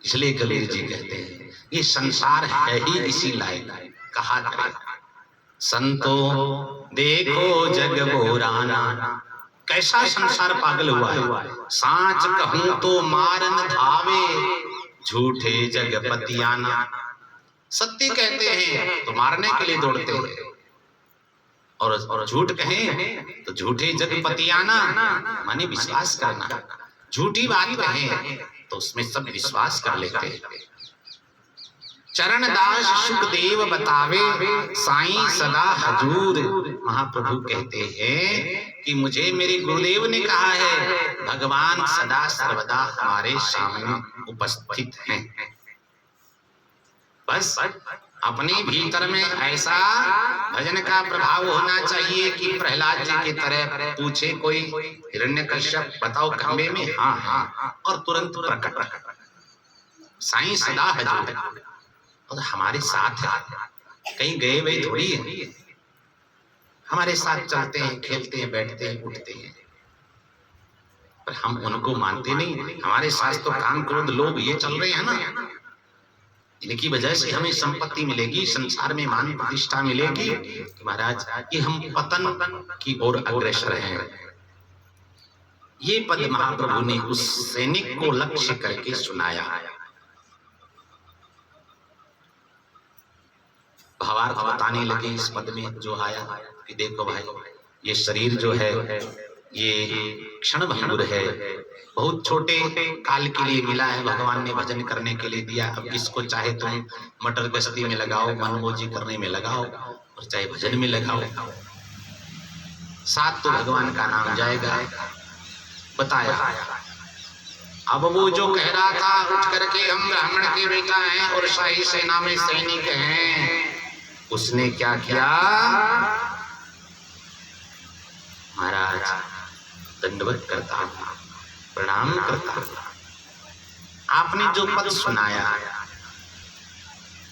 S1: इसलिए कबीर जी कहते हैं ये संसार है ही इसी लायक, कहा करे संतो देखो जग बोराना। कैसा संसार पागल हुआ है। सांच कहूं तो मारन धावे, झूठे जगपतियाना। सत्य कहते हैं तो मारने के लिए दौड़ते हैं, और झूठ कहें तो झूठे जगपतियाना, माने विश्वास करना। झूठी बात कहें तो उसमें सब विश्वास कर लेते हैं। चरणदास सुखदेव बतावे साईं सदा हजूर। महाप्रभु कहते हैं कि मुझे मेरे गुरुदेव ने कहा है भगवान सदा सर्वदा हमारे सामने उपस्थित हैं। बस अपने भीतर में ऐसा भजन का प्रभाव होना चाहिए कि प्रहलाद जी की तरह पूछे कोई हिरण्यकश्यप बताओ खंबे में, हाँ हाँ, और तुरंत प्रकट। साईं सदा हजूर और हमारे साथ है, कहीं गए हुए थोड़ी है, हमारे साथ चलते हैं, खेलते हैं, बैठते हैं, उठते हैं, पर हम उनको मानते नहीं। हमारे साथ तो काम क्रोध लोग ये चल रहे हैं ना, इनकी वजह से हमें संपत्ति मिलेगी, संसार में मान प्रतिष्ठा मिलेगी। तो महाराज ये हम पतन की ओर अग्रसर हैं। ये पद महाप्रभु ने उस सैनिक को लक्ष्य करके सुनाया। भावार्थ बताने लगे इस पद में जो आया कि देखो भाई, ये शरीर जो है ये क्षण भंगुर है, बहुत छोटे काल के लिए मिला है, भगवान ने भजन करने के लिए दिया। अब इसको चाहे तुम मटर गश्ती में लगाओ, मनमोजी करने में लगाओ, और चाहे भजन में लगाओ, साथ तो भगवान का नाम जाएगा। बताया। अब वो जो कह रहा था उठ करके हम ब्राह्मण के बेटा हैं और शाही सेना में सैनिक हैं, उसने क्या किया? महाराज दंडवत करता हूं, प्रणाम करता हूं। आपने जो पद सुनाया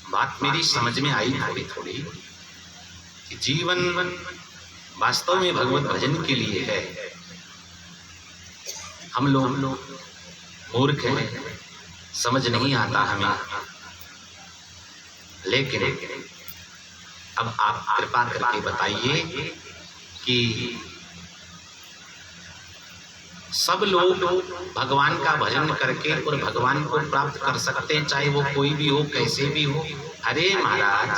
S1: बात मेरी समझ में आई थोड़ी थोड़ी कि जीवन वास्तव में भगवत भजन के लिए है। हम लोग मूर्ख हैं, समझ नहीं आता हमें, लेकिन अब आप कृपा करके बताइए कि सब लोग भगवान का भजन करके और भगवान को प्राप्त कर सकते हैं, चाहे वो कोई भी हो, कैसे भी हो। अरे महाराज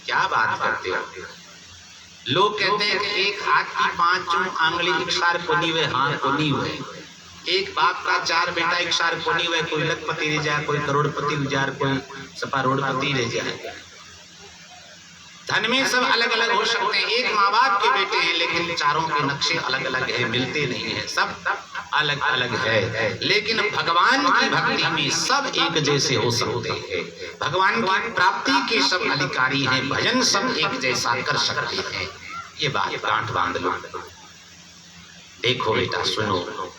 S1: क्या बात करते हो? लोग कहते हैं कि एक हाथ की पांचों आंगली इकसार कोनी हुए, हाँ कोनी हुए। एक बाप का चार बेटा इकसार कोनी हुए, कोई लखपति रह जाए, कोई करोड़पति रह जाए, कोई सपारोड़पति रह जाए। धन में सब अलग अलग हो सकते हैं, एक माँ बाप के बेटे हैं, लेकिन चारों के नक्शे अलग अलग है, मिलते नहीं है, सब अलग अलग है। लेकिन भगवान की भक्ति में सब एक जैसे हो सकते हैं, भगवान की प्राप्ति के सब अधिकारी हैं, भजन सब एक जैसा कर सकते हैं। ये बात गांठ बांध लो। देखो बेटा सुनो,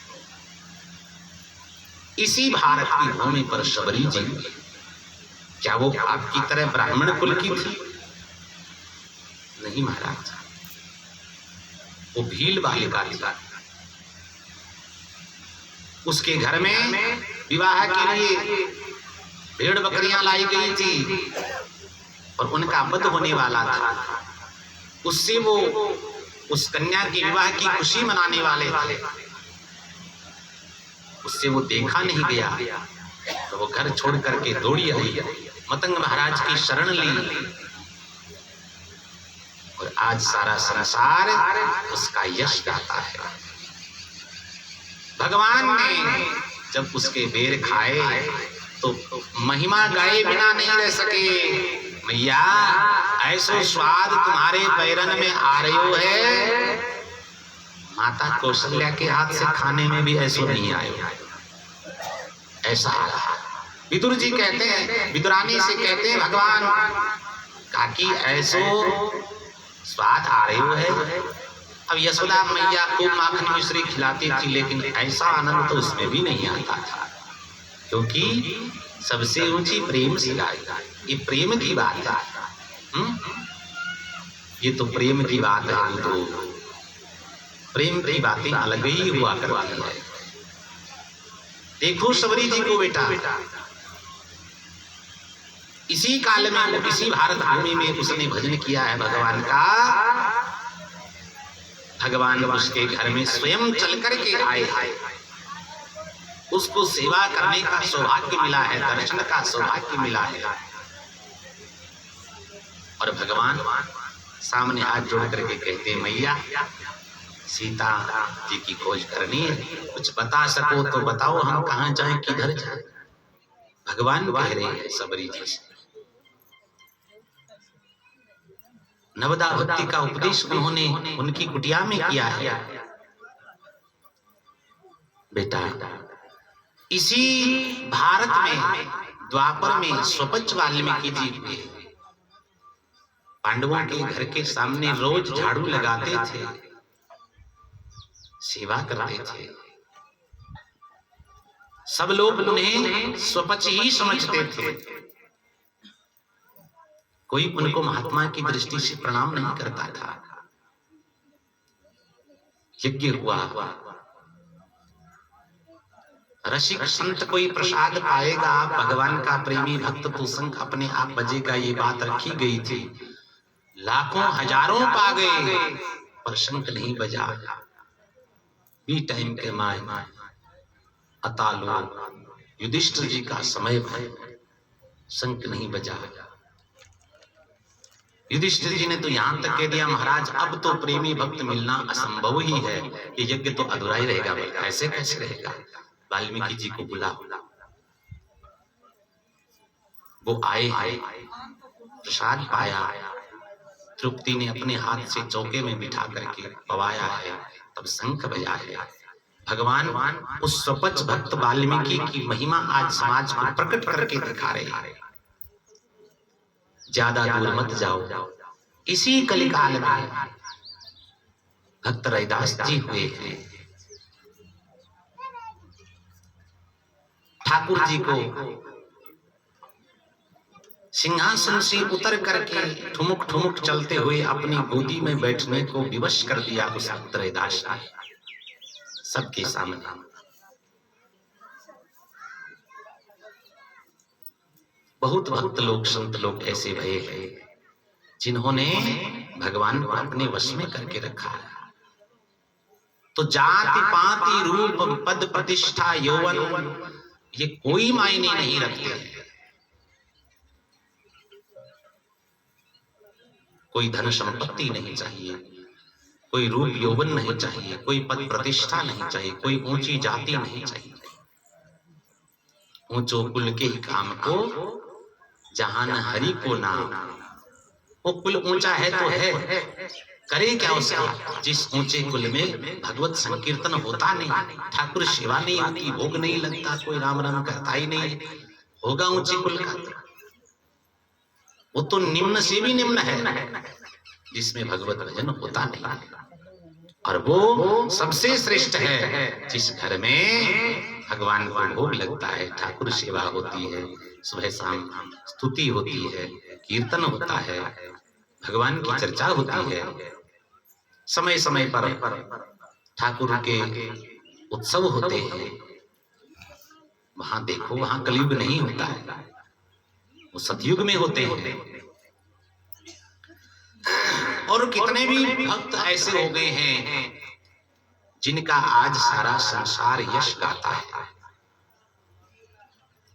S1: इसी भारत की भूमि पर शबरी जी, क्या वो आपकी तरह ब्राह्मण कुल की थी? नहीं महाराज, वो भील बालिका थी। उसके घर में विवाह के लिए भेड़ बकरियां लाई गई थी और उनका वध होने वाला था। उससे वो उस कन्या के विवाह की खुशी मनाने वाले थे, उससे वो देखा नहीं गया, तो वो घर छोड़ करके दौड़ी आई, मतंग महाराज की शरण ली, और आज सारा संसार उसका यश गाता है। भगवान ने जब उसके बेर खाए तो महिमा गाए बिना नहीं रह सके। मैया ऐसो स्वाद तुम्हारे बैरन में आ रही है, माता कौशल्या के हाथ से खाने में भी ऐसो नहीं आयो, ऐसा आ रहा। विदुर जी कहते हैं, विदुरानी से कहते हैं भगवान काकी ऐसो स्वाद आ रही है। अब यशोदा मैया को माखन मिश्री खिलाती थी, लेकिन ऐसा आनंद तो उसमें भी नहीं आता था, क्योंकि सबसे ऊंची प्रेम से गाई। ये प्रेम की बात है, ये तो प्रेम की बात है, तो प्रेम की बातें अलग ही हुआ करती है। देखो शबरी जी को बेटा, इसी काल में इसी भारत भूमि में उसने भजन किया है भगवान का। भगवान उसके घर में स्वयं चल करके आए हैं, उसको सेवा करने का सौभाग्य मिला है, दर्शन का सौभाग्य मिला है, और भगवान सामने हाथ जोड़ करके कहते मैया सीता जी की खोज करनी है, कुछ बता सको तो बताओ, हम कहाँ जाएं किधर जाएं। भगवान कह रहे हैं सबरी जी से, नवदा भक्ति का उपदेश उन्होंने उनकी कुटिया में किया है। बेटा, इसी भारत में द्वापर में स्वपच वाल्मीकि जी हुए। पांडवों के घर के सामने रोज झाड़ू लगाते थे, सेवा करते थे। सब लोग उन्हें स्वपच ही समझते थे। कोई उनको महात्मा की दृष्टि से प्रणाम नहीं करता था। यज्ञ हुआ, रसिक संत कोई प्रसाद पाएगा, भगवान का प्रेमी भक्त तो संग अपने आप बजेगा, ये बात रखी गई थी। लाखों हजारों पा गए पर शंख नहीं बजा। बी टाइम के माय अतालो युधिष्ठिर जी का समय भय, शंख नहीं बजा। युधिष्ठिर जी ने तो यहां तक कह दिया, महाराज अब तो प्रेमी भक्त मिलना असंभव ही है, ये यज्ञ तो अधूरा ही रहेगा। ऐसे कैसे रहेगा? वाल्मीकि जी को बुला। वो आए हैं, प्रसाद पाया। तृप्ति ने अपने हाथ से चौके में बिठा करके पवाया है, तब शंख बजा है। भगवान उस स्वपच भक्त वाल्मीकि की महिमा आज समाज को प्रकट करके दिखा रहे हैं। ज्यादा दूर मत जाओ, इसी कलिकाल में भक्त रैदास जी हुए हैं। ठाकुर जी को सिंहासन से उतर करके ठुमुक ठुमुक चलते हुए अपनी गोदी में बैठने को विवश कर दिया उस भक्त रैदास ने सबके सामने। बहुत भक्त लोग संत लोग ऐसे भये हैं जिन्होंने भगवान को अपने वश में करके रखा है। तो जाति पाति रूप पद प्रतिष्ठा यौवन ये कोई मायने नहीं रखते हैं। कोई धन संपत्ति नहीं चाहिए, कोई रूप यौवन नहीं चाहिए, कोई पद प्रतिष्ठा नहीं चाहिए, कोई ऊंची जाति नहीं चाहिए। ऊंचो कुल के ही काम को जहां न हरि को नाम। वो कुल ऊंचा है तो है, करे क्या उसका? जिस ऊंचे कुल में भगवत संकीर्तन होता नहीं, ठाकुर सेवा नहीं होती, भोग नहीं लगता, कोई राम राम करता ही नहीं, होगा ऊंचे कुल का? वो तो निम्न से भी निम्न है, जिसमें भगवत भजन होता नहीं। और वो सबसे श्रेष्ठ है जिस घर में भगवान को भोग लगता है, ठाकुर सेवा होती है, सुबह शाम स्तुति होती है, कीर्तन होता है, भगवान की चर्चा होती है, समय समय पर ठाकुर के उत्सव होते हैं। वहां देखो, वहां कलयुग नहीं होता है, वो सतयुग में होते हैं। और कितने भी भक्त ऐसे हो गए हैं जिनका आज सारा संसार यश गाता है।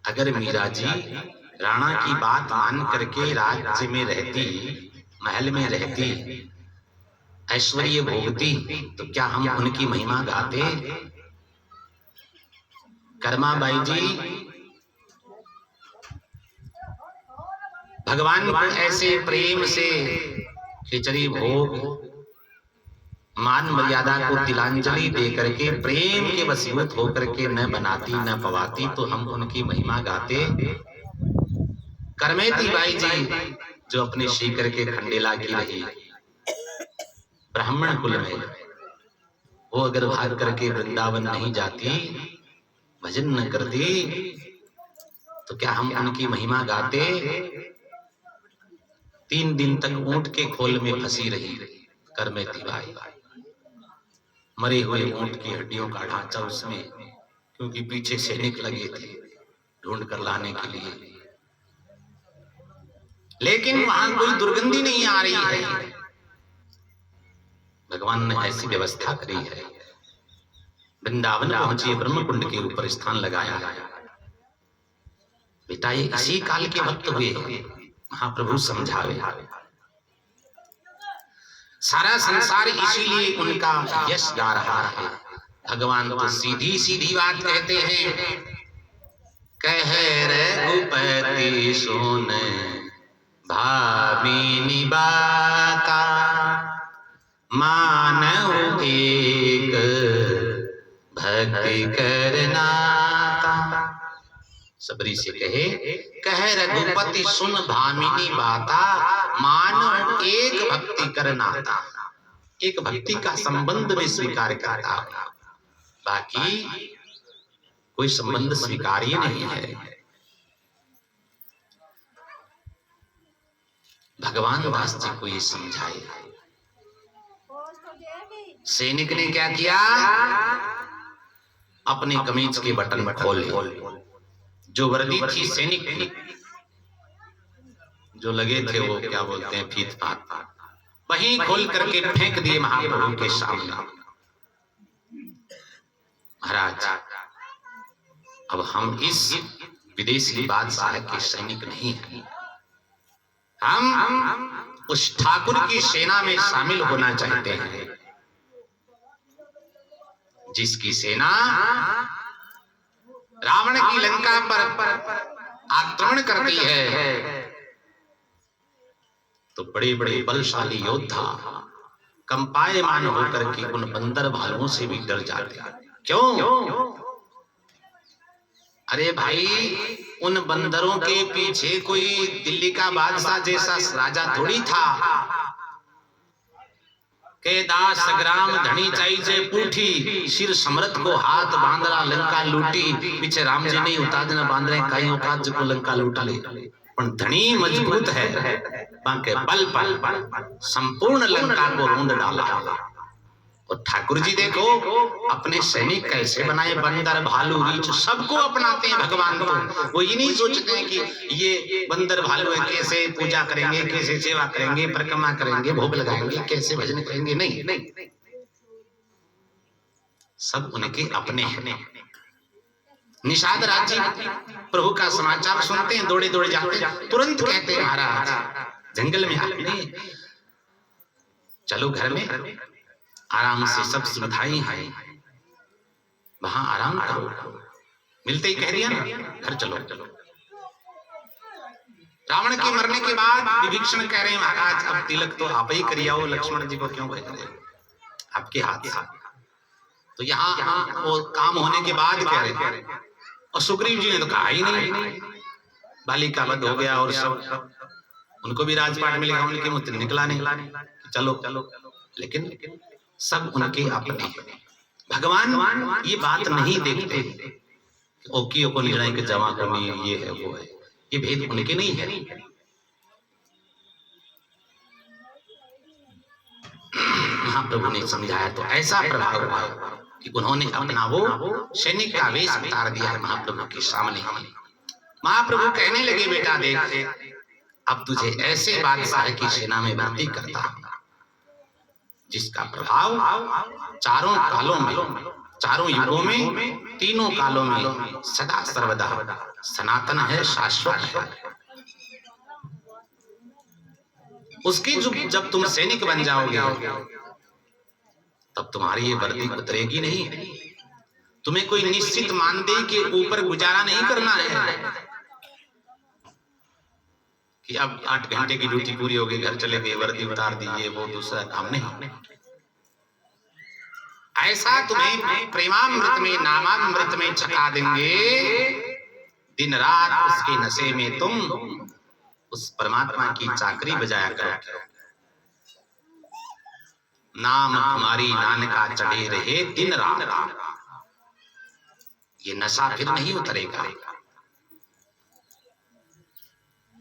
S1: अगर मीरा जी राणा की बात मान करके राज्य में रहती, महल में रहती, ऐश्वर्य भोगती, तो क्या हम उनकी महिमा गाते? कर्माबाई जी भगवान को ऐसे प्रेम से खिचड़ी भोग मान मर्यादा को तिलांजलि दे करके प्रेम के वसीभूत होकर के न बनाती न पवाती, तो हम उनकी महिमा गाते। करमेती बाई जी जो अपने सीकर के खंडेला की रही ब्राह्मण कुल में, वो अगर भाग करके वृंदावन नहीं जाती, भजन न करती, तो क्या हम उनकी महिमा गाते? 3 दिन तक ऊंट के खोल में फंसी रही करमेती बाई, मरे हुए ऊंट की हड्डियों का ढांचा उसमें, क्योंकि पीछे सैनिक लगे थे ढूंढ कर लाने के लिए, लेकिन वहां कोई दुर्गंधी नहीं आ रही है। भगवान ने ऐसी व्यवस्था करी है। वृंदावन पहुंची, ब्रह्म कुंड के ऊपर स्थान लगाया। बेटा ये इसी काल के वक्त हुए, महाप्रभु समझावे। सारा संसार इसीलिए उनका यश गा रहा है। भगवान तो सीधी सीधी बात कहते हैं, कह रघुपति सुन भामिनी बाता मानव एक भक्ति करनाता। सबरी से कह रघुपति सुन भामिनी बाता मानव एक भक्ति करनाता। एक भक्ति का संबंध में स्वीकार करता, बाकी कोई संबंध स्वीकार्य नहीं है। भगवान दास जी को ये समझाए। सैनिक ने क्या किया, अपने कमीज के बटन खोले। जो वर्दी थी सैनिक की, जो लगे थे वो क्या बोलते हैं फीत फात, वहीं खोल करके फेंक दिए महाप्रभु के सामने। महाराज, अब हम इस विदेशी बादशाह के सैनिक नहीं हैं, हम उस ठाकुर की सेना में शामिल होना चाहते हैं जिसकी सेना रावण की लंका पर आक्रमण करती है। तो बड़े बड़े बलशाली योद्धा कंपायमान होकर के उन बंदर भालुओं से भी डर जाते हैं। क्यों? अरे भाई, उन बंदरों के पीछे कोई दिल्ली का बादशाह जैसा राजा थोड़ी था। के दास ग्राम धनी चाहिए पूठी, सिर समरत को हाथ बांधरा लंका लूटी। पीछे राम जी नहीं उतार देना बांध रहे कई औकात को लंका लूट ले। पर धनी मजबूत है, बांके बल पर संपूर्ण लंका को रूंध डाला। और ठाकुर जी देखो अपने सैनिक कैसे बनाए, बंदर भालू रीछ सबको अपनाते हैं भगवान को। वो ये नहीं सोचते हैं कि ये बंदर भालू है, कैसे पूजा करेंगे, कैसे सेवा करेंगे, परिक्रमा करेंगे, भोग लगाएंगे, कैसे भजन करेंगे। नहीं, सब उनके अपने हैं। निषाद राज जी प्रभु का समाचार सुनते हैं, दौड़े दौड़े जाते हैं, तुरंत कहते हैं महाराज जंगल में आपने चलो, घर में आराम से सब सुविधाएं हैं, वहां आराम करो। मिलते ही कह दिया ना घर चलो। रावण के मरने के बाद विभीषण कह रहे हैं महाराज अब तिलक तो आप ही करिए, लक्ष्मण जी को क्यों भेज रहे आपके हाथ से। तो यहाँ वो काम होने के बाद कह रहे हैं, और सुग्रीव जी ने तो कहा ही नहीं। बालिका वध हो गया और सब उनको भी राजपाट मिलेगा, उनके मुंह से निकला नहीं चलो। लेकिन सब उनके अपने। भगवान ये बात नहीं देखते ओकियों को निजनाई के जमा करनी ये है वो है, ये भेद उनके नहीं है। महाप्रभु ने समझाया तो ऐसा प्रभाव हुआ कि उन्होंने अपना वो सैनिक का वेश उतार दिया है महाप्रभु के सामने। महाप्रभु कहने लगे बेटा देख, अब तुझे ऐसे बादशाह की सेना में भर्ती करता हूं जिसका प्रभाव चारों कालों में, चारों युगों में, तीनों कालों में सदा सर्वदा सनातन है, शाश्वत है। उसकी जब तुम सैनिक बन जाओगे तब तुम्हारी ये वर्दी उतरेगी नहीं। तुम्हें कोई निश्चित मानदेय के ऊपर गुजारा नहीं करना है कि अब 8 घंटे की ड्यूटी पूरी हो गई, घर चले गए, वर्दी उतार दीजिए, वो दूसरा काम नहीं। ऐसा तुम्हें प्रेमामृत में नामामृत में चखा देंगे, दिन रात उसके नशे में तुम उस परमात्मा की चाकरी बजाया करो। नाम तुम्हारी नानका चढ़े रहे दिन रात, ये नशा फिर नहीं उतरेगा।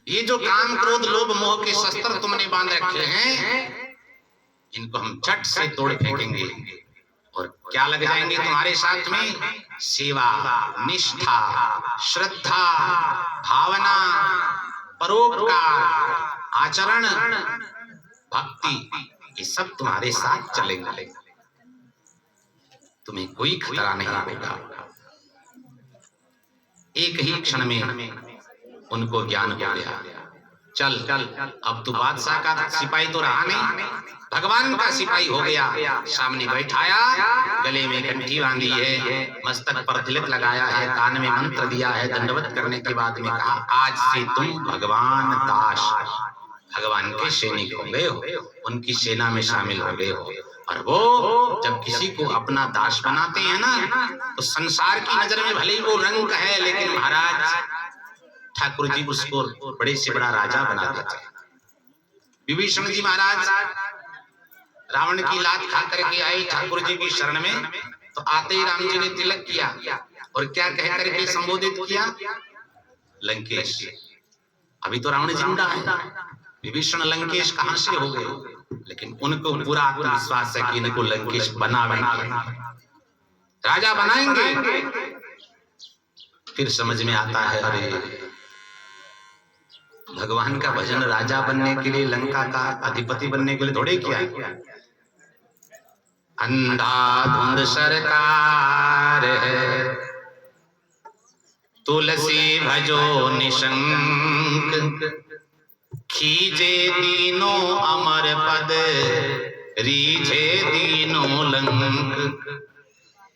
S1: ये जो काम क्रोध लोभ मोह के शस्त्र तुमने बांध रखे हैं, इनको हम झट से तोड़ फेंकेंगे और क्या लग जाएंगे तुम्हारे साथ में? सेवा, निष्ठा, श्रद्धा, भावना, परोपकार, आचरण, भक्ति, ये सब तुम्हारे साथ चलेंगे। तुम्हें कोई खतरा नहीं होगा। एक ही क्षण में उनको ज्ञान हो गया, चल अब तू बादशाह का सिपाही तो रहा नहीं, भगवान का सिपाही हो गया। सामने बैठाया, गले में कंठी बांधी है, मस्तक पर तिलक लगाया है, कान में मंत्र दिया है, दंडवत करने के बाद में कहा आज से तुम भगवान दास भगवान के सैनिक हो गए हो, उनकी सेना में शामिल हो गए हो। और वो जब किसी को अपना दास बनाते हैं ना, तो संसार की नजर में भले ही वो रंग है, लेकिन महाराज ठाकुर जी उसको बड़े से बड़ा राजा बना देते हैं। विभीषण जी महाराज रावण की लात खा करके आए ठाकुर जी की शरण में, तो आते ही राम जी ने तिलक किया और क्या कह करके संबोधित किया, लंकेश। अभी तो रावण जिंदा है, विभीषण लंकेश कहां से हो गए, लेकिन उनको पूरा आत्मविश्वास है कि इनको लंकेश बनाएंगे, राजा बनाएंगे। फिर समझ में आता है, अरे भगवान का भजन राजा बनने के लिए, लंका का अधिपति बनने के लिए थोड़े किया। अंधाधुंध सरकार है, तुलसी भजो निशंक, खीजे दीनों अमर पद, रीझे दीनों लंक।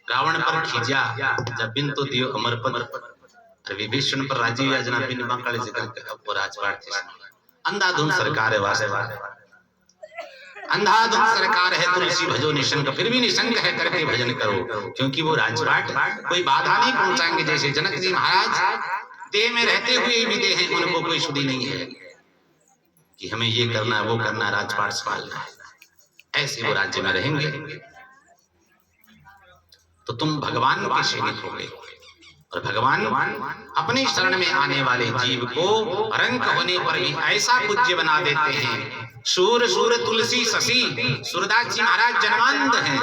S1: रावण पर खींचा जब बिन तो दियो अमर पद, विभीषण पर राजीव याजना बिन बांकड़े जिक्र वो राजपाट थे। अंधाधुंध सरकार है, वास्तव अंधाधुंध सरकार है, तुलसी भजो निशंक, फिर भी निशंक है करके भजन करो, क्योंकि वो राजपाट कोई बाधा नहीं पहुंचाएंगे। जैसे जनक जी महाराज देह में रहते हुए भी देह हैं, उनको कोई शुद्धि नहीं है कि हमें ये करना है वो करना है, राजपाट संभालना है, ऐसे वो राज्य में रहेंगे। तो तुम भगवान के सैनिक हो गए, और भगवान अपनी शरण में आने वाले जीव को रंक होने पर भी ऐसा पूज्य बना देते हैं। सूर सूर तुलसी शशि, सूरदास जी महाराज जन्मांध हैं,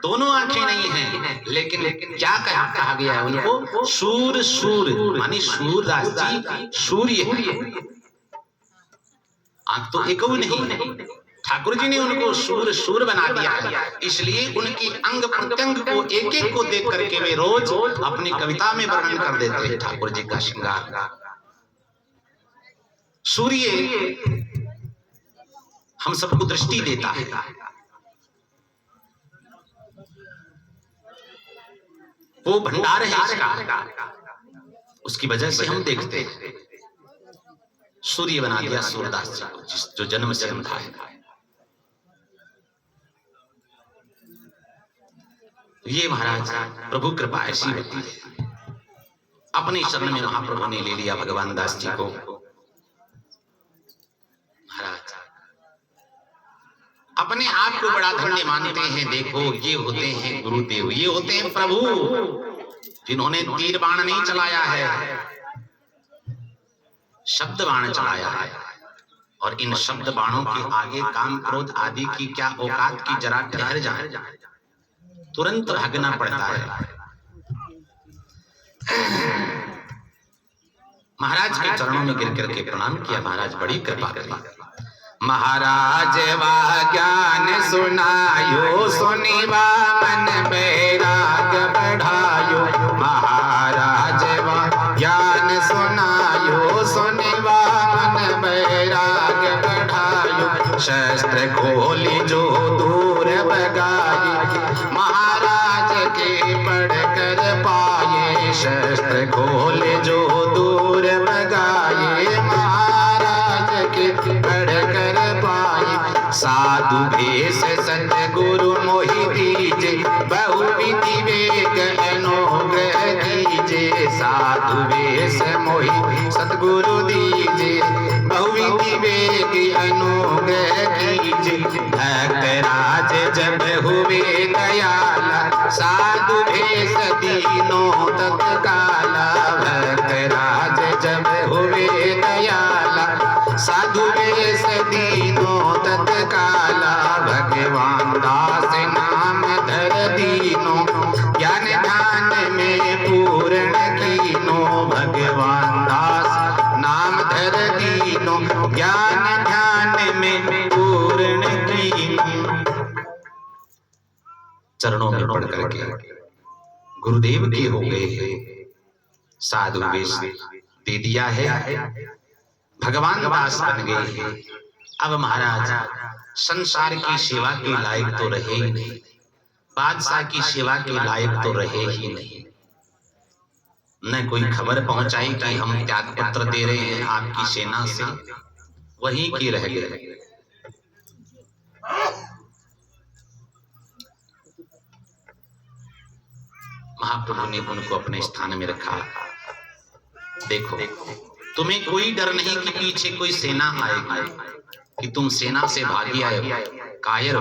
S1: दोनों आंखें नहीं हैं, लेकिन क्या कहा गया है उनको, सूर सूर मानी सूरदास जी सूर्य है, आंख तो एक नहीं। ठाकुर जी ने उनको सूर सूर बना दिया है, इसलिए उनकी अंग प्रत्यंग को एक एक को देख करके वे रोज अपनी कविता में वर्णन कर देते हैं ठाकुर जी का श्रृंगार। सूर्य हम सबको दृष्टि देता है, वो भंडार है इसका, उसकी वजह से हम देखते हैं। सूर्य बना दिया सूरदास जी को, जो जन्म से अंधा है। ये महाराज प्रभु कृपा ऐसी होती है। अपने शरण में महाप्रभु ने ले लिया भगवान दास जी को। महाराज अपने आप को बड़ा धन्य मानते हैं। देखो ये होते हैं गुरुदेव, ये होते हैं प्रभु, जिन्होंने तीर बाण नहीं चलाया है, शब्द बाण चलाया है। और इन शब्द बाणों के आगे काम क्रोध आदि की क्या औकात की, जरा ठहर जाए, तुरंत भागना पड़ता है। महाराज के चरणों में गिर करके प्रणाम किया, महाराज बड़ी कृपा करी। महाराज वा ज्ञान सुनायो, सुनिवा मन बैराग बढ़ायो। महाराज वा ज्ञान सुनायो, सुनिवा मन बैराग बढ़ायो। शस्त्र खोली जो दूर बगाई, महाराज के पढ़ कर पाए। शस्त्र खोले जो दूर बगाए, महाराज के पढ़ कर पाए। साधु भेष सतगुरु मोहि दीजे, बहुविधि वेग अनुग्रह दीजे। साधु भेष मोहि सतगुरु दीजे, बहुविधि वेग अनुग्रह कीजे। भक्त राज जब हुए दयाला, साधु भेष दीनों तत्काला। भक्त राज जब हुए दयाला, साधु भेष दीनों तत्काला। भगवान दास नाम धर दीनों, ज्ञान ध्यान में पूर्ण कीनो। भगवान दास नाम धर दीनों, ज्ञान ध्यान में पूर्ण कीनो। चरणों में पढ़ करके गुरुदेव के हो गए, साधु वेश दे दिया है, भगवान दास बन गए। अब महाराज संसार की सेवा के लायक तो रहे ही नहीं, बादशाह की सेवा के लायक तो रहे ही नहीं। न कोई खबर पहुंचाई कि हम त्याग पत्र दे रहे हैं आपकी सेना से, वहीं के रह गए। महाप्रभु ने उनको अपने स्थान में रखा। देखो, तुम्हें कोई डर नहीं कि पीछे कोई सेना आएगी, कि तुम सेना से भागी आए। कायर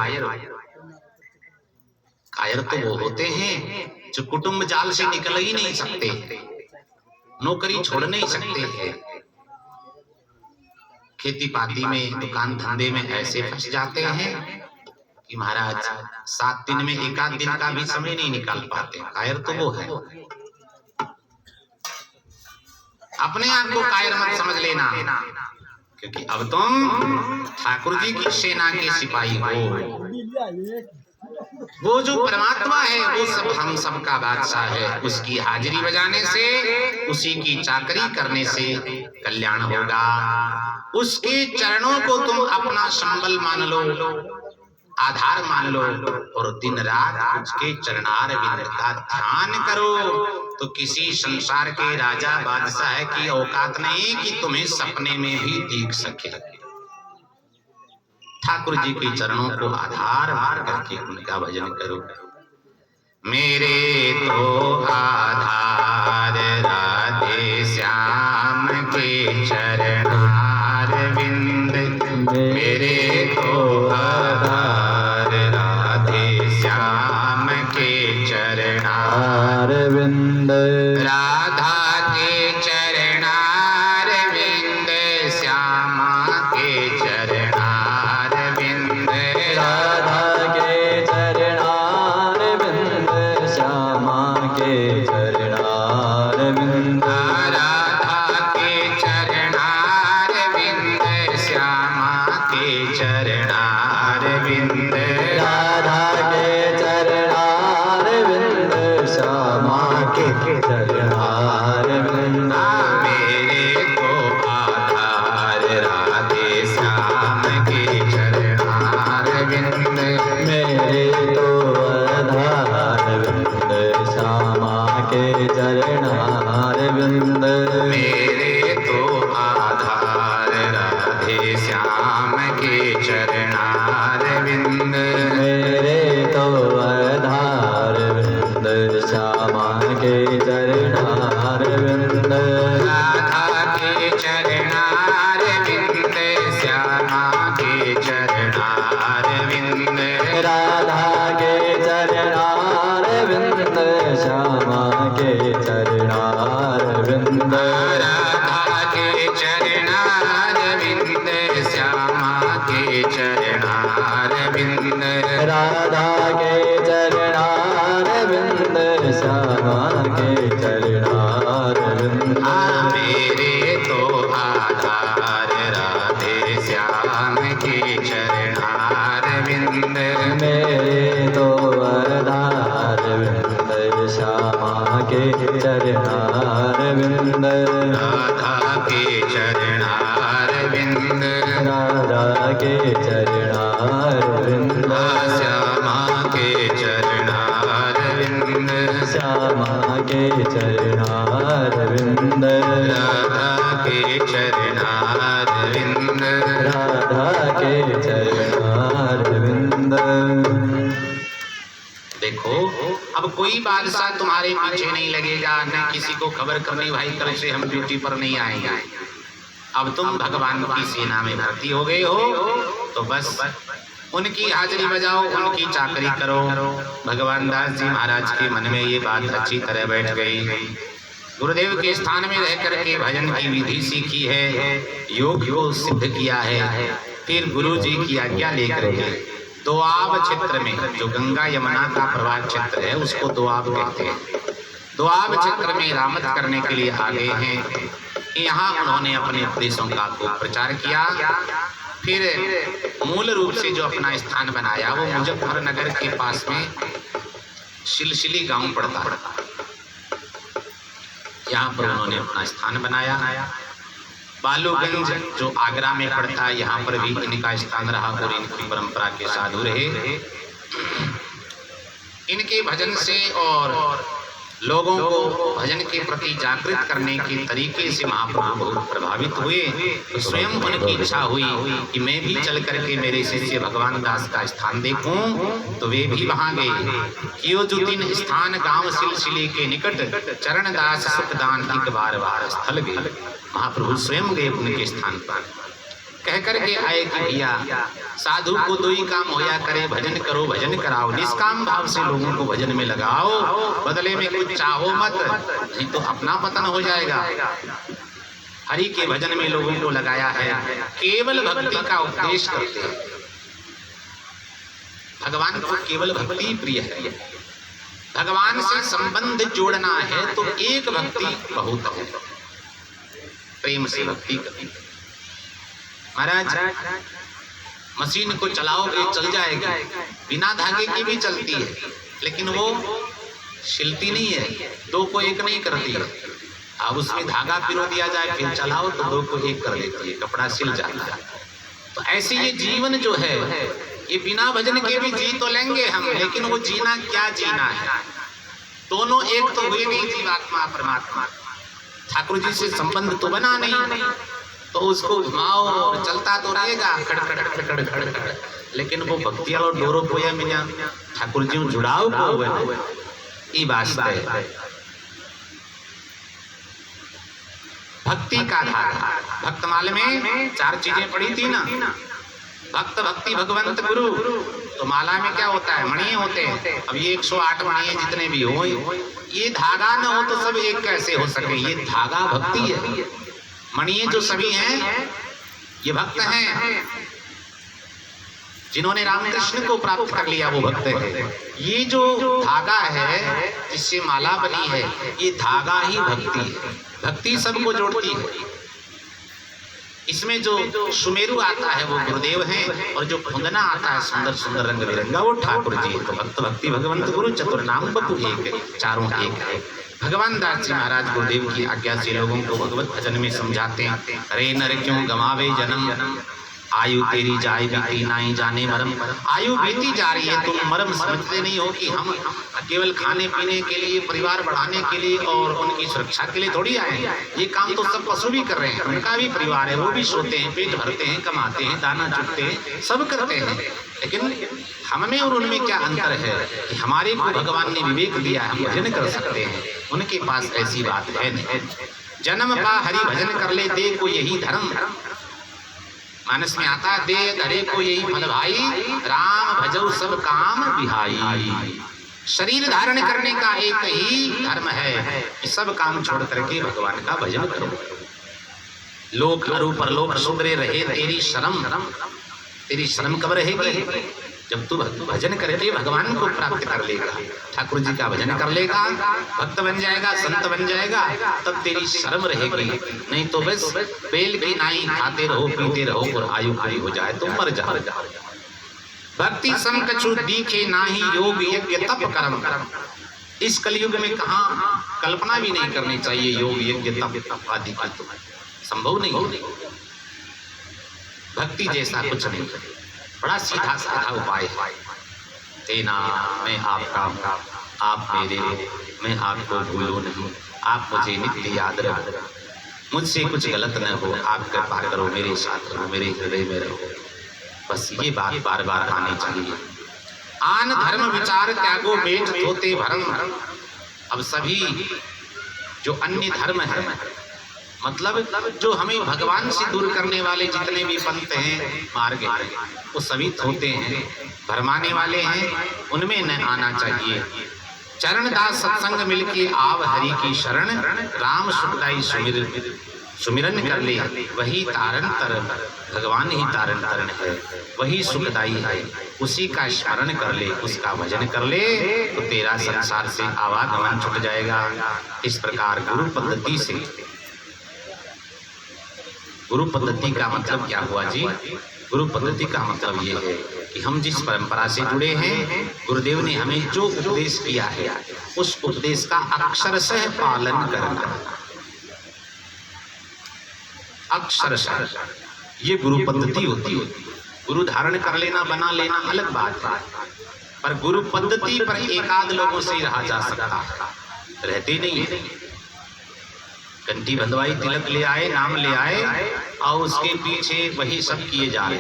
S1: कायर तो वो होते हैं जो कुटुंब जाल से निकल ही नहीं सकते, नौकरी छोड़ नहीं सकते हैं, खेती पाती में दुकान धंधे में ऐसे फंस जाते हैं कि महाराज 7 दिन में 1 आध दिन का भी समय नहीं निकाल पाते। कायर तो वो है। अपने आप को कायर मत समझ लेना, क्योंकि अब तुम ठाकुर जी की सेना के सिपाही हो। वो जो परमात्मा है वो सब हम सब का बादशाह है। उसकी हाजिरी बजाने से, उसी की चाकरी करने से कल्याण होगा। उसके चरणों को तुम अपना संबल मान लो, आधार मान लो, और दिन रात उसके चरणार विंद का ध्यान करो। तो किसी संसार के राजा बादशाह की औकात नहीं कि तुम्हें सपने में भी दिख सके। ठाकुर जी के चरणों को आधार मान करके उनका भजन करो। मेरे तो आधार राधे श्याम के चरणार विंद, मेरे तो आधार राधे श्याम के चरणार विंद, राधा के चरणार विंद, श्यामा के चरणार विंद, राधा के चरणार विंद, श्यामा के चरणार विंद, राधा के चरणार विंद, श्यामा के चरणार विंद, राधा के चरणार विंद, श्यामा के चरणार विंद। मेरे तो आधार राधे श्याम के चरणार विंद, मेरे तो आधार विंद, श्यामा के चरणार विंद, मेरे तो आधार राधे श्याम के चरणार विंद, मेरे तो आधार विंद, श्यामा के चरणार विंद, राधा के चरणार विंद, श्यामा के चरणार विंद, राधा के चरणार विंद, श्यामा के चरणार विंद, राधा के चरणार विंद, श्यामा के चरणार विंद, राधा के चरणार विंद, श्यामा के चरणार विंद। मेरे तो आधार राधे श्याम के चरणार विंद, मेरे तो आधार विंद, श्यामा के चरणार विंद, राधा के चरणार विंद, राधा के चरणार विंद, श्यामा के चरणार विंद, श्यामा के चरणार विंद, राधा के चरणार विंद, राधा के चरणार विंद। देखो, अब कोई बादशाह तुम्हारे पीछे नहीं लगेगा, न किसी को खबर करनी भाई कल से हम ड्यूटी पर नहीं आएंगे। अब तुम भगवान की सेना में भर्ती हो गए हो, तो बस उनकी हाजिरी बजाओ, उनकी चाकरी करो। भगवान दास जी महाराज के मन में ये बात अच्छी तरह बैठ गई। गुरुदेव के स्थान में रह करके भजन की विधि सीखी है, योग को सिद्ध किया है। फिर गुरु जी की आज्ञा लेकर के दोआब क्षेत्र में, जो गंगा यमुना का प्रवाह क्षेत्र है उसको दोआब कहते हैं, दोआब क्षेत्र में रामत करने के लिए आ गए हैं। यहाँ उन्होंने अपने उपदेशों का खूब प्रचार किया। फिर मूल रूप से जो अपना स्थान बनाया वो मुजफ्फरनगर के पास में शिलशिली गांव पड़ता है, यहाँ पर उन्होंने अपना स्थान बनाया। बालूगंज जो आगरा में पड़ता है, यहाँ पर भी इनका स्थान रहा और इनकी परंपरा के साधु रहे। इनके भजन से और लोगों को भजन के प्रति जागृत करने के तरीके से महाप्रभु बहुत प्रभावित हुए। तो स्वयं उनकी इच्छा हुई कि मैं भी चल करके मेरे शिष्य भगवान दास का स्थान देखूं। तो वे भी वहां गए। कियो जो 3 स्थान गांव सिलसिले के निकट, चरण दास सुखदान एक बार बार स्थल गए। महाप्रभु स्वयं गए उनके स्थान पर, कह करके आए कि भैया साधु को 2 ही काम होया करे, भजन करो भजन कराओ, निष्काम भाव से लोगों को भजन में लगाओ, बदले में कुछ चाहो मत, नहीं तो अपना पतन हो जाएगा। हरि के भजन में लोगों को लगाया है, केवल भक्ति का उपदेश करते हैं। भगवान को केवल भक्ति प्रिय है। भगवान से संबंध जोड़ना है तो एक भक्ति बहुत है, प्रेम से भक्ति करनी। महाराज मशीन को चलाओगे चल जाएगी, बिना धागे की भी चलती है, लेकिन वो सिलती नहीं है, 2 को 1 नहीं करती है। अब उसमें धागा पिरो दिया जाए फिर चलाओ तो 2 को 1 कर देती है, कपड़ा सिल जाता है। तो ऐसे ये जीवन जो है, ये बिना भजन के भी जी तो लेंगे हम, लेकिन वो जीना क्या जीना है, दोनों एक तो हुए नहीं, जीवात्मा परमात्मा। ठाकुर जी से संबंध तो बना नहीं, तो उसको घुमाओ और चलता तो रहेगा खड़ खड़ खड़ खड़ खड़ खड़, लेकिन वो भक्ति वालों डोरो पोया मिया ठाकुर जी जुड़ाव को हुए ई वास्ते है। भक्ति का धागा, भक्तमाल में 4 चीजें पड़ी थी ना, भक्त भक्ति भगवंत गुरु। तो माला में क्या होता है, मणि होते हैं। अब ये 108 मणि जितने भी हो, ये धागा न हो तो सब एक कैसे हो सके, ये धागा भक्ति है। मणिये जो सभी हैं ये भक्त हैं, जिन्होंने रामकृष्ण को प्राप्त कर लिया वो भक्त है। ये जो धागा है जिससे माला बनी है, ये धागा ही भक्ति है। भक्ति सबको जोड़ती है। इसमें जो सुमेरु आता है वो गुरुदेव हैं, और जो फुंदना आता है सुंदर सुंदर रंग बिरंगा वो ठाकुर जी है। तो भक्त भक्ति भगवंत गुरु चतुर नाम बपु एक, चारों एक है। भगवान दास जी महाराज गुरुदेव की आज्ञा से लोगों को भगवत भजन में समझाते हैं। अरे नर क्यों गवावे जन्म, आयु तेरी जाए बीती नाई जाने मरम। आयु बीती जा रही है, तुम मरम समझते नहीं हो कि हम केवल खाने पीने के लिए, परिवार बढ़ाने के लिए और उनकी सुरक्षा के लिए थोड़ी आए हैं। ये काम तो सब पशु भी कर रहे हैं, उनका भी परिवार है, वो भी सोते हैं, पेट भरते हैं, कमाते हैं, दाना चुगते हैं, सब करते हैं। लेकिन हमें और उनमें क्या अंतर है कि हमारे को भगवान ने विवेक दिया है, हम भजन कर सकते हैं, उनके पास ऐसी बात है नहीं। जन्म पा हरि भजन कर ले, दे को यही धर्म। मानस में आता है, दे धरे को यही फल भाई, राम भजो सब काम बिहाई। शरीर धारण करने का एक ही धर्म है कि सब काम छोड़ करके भगवान का भजन करो। लोक अरु परलोक सुधरे रहे तेरी शर्म। तेरी शर्म कब रहेगी? जब तू भजन करके भगवान को प्राप्त कर लेगा, ठाकुर जी का भजन कर लेगा, भक्त बन जाएगा, संत बन जाएगा, तब तेरी शर्म रहेगी। नहीं तो बस बेल की नाई खाते रहो, पीते रहो और आयु पूरी हो जाए तो मर जाओ। भक्ति सम कछु दीखे नाही, योग यज्ञ तप कर्म। इस कलयुग में कहाँ कल्पना भी नहीं करनी चाहिए योग यज्ञ तप आदि की, तो संभव नहीं। भक्ति जैसा कुछ नहीं, बड़ा सीधा साधा उपाय है। तेना मैं आपका, आप मेरे, मैं आपको भूलूं नहीं, आप मुझे नित्य याद रहो, मुझसे कुछ गलत न हो, आप कृपा करो, मेरे साथ रहो, मेरे हृदय में रहो। बस ये बात बार बार आनी चाहिए। आन धर्म विचार त्यागो बेट धोते भरम। अब सभी जो अन्य धर्म है, मतलब जो हमें भगवान से दूर करने वाले जितने भी पंथ हैं, मार्ग हैं, वो सभी थोते हैं, भरमाने वाले हैं, उनमें न आना चाहिए। चरण दास सत्संग मिलके आव हरि की शरण, राम सुखदाई सुमिरन कर ले, वही तारण तरन, भगवान ही तारण तरन है, वही सुखदाई है, उसी का स्मरण कर ले, उसका भजन कर ले, तो तेरा संसार से आवागमन छूट जाएगा। इस प्रकार गुरु पद्धति से, गुरु पद्धति का मतलब क्या हुआ जी? गुरु पद्धति का मतलब ये है कि हम जिस परंपरा से जुड़े हैं, गुरुदेव ने हमें जो उपदेश किया है, उस उपदेश का अक्षरशः पालन करना। अक्षरशः ये गुरु पद्धति होती है। गुरु धारण कर लेना, बना लेना अलग बात है, पर गुरु पद्धति पर एकाध लोगों से ही रहा जा सकता है। रहते नहीं है। घंटी बंधवाई, तिलक ले आए, नाम ले आए और उसके पीछे वही सब किए जा रहे।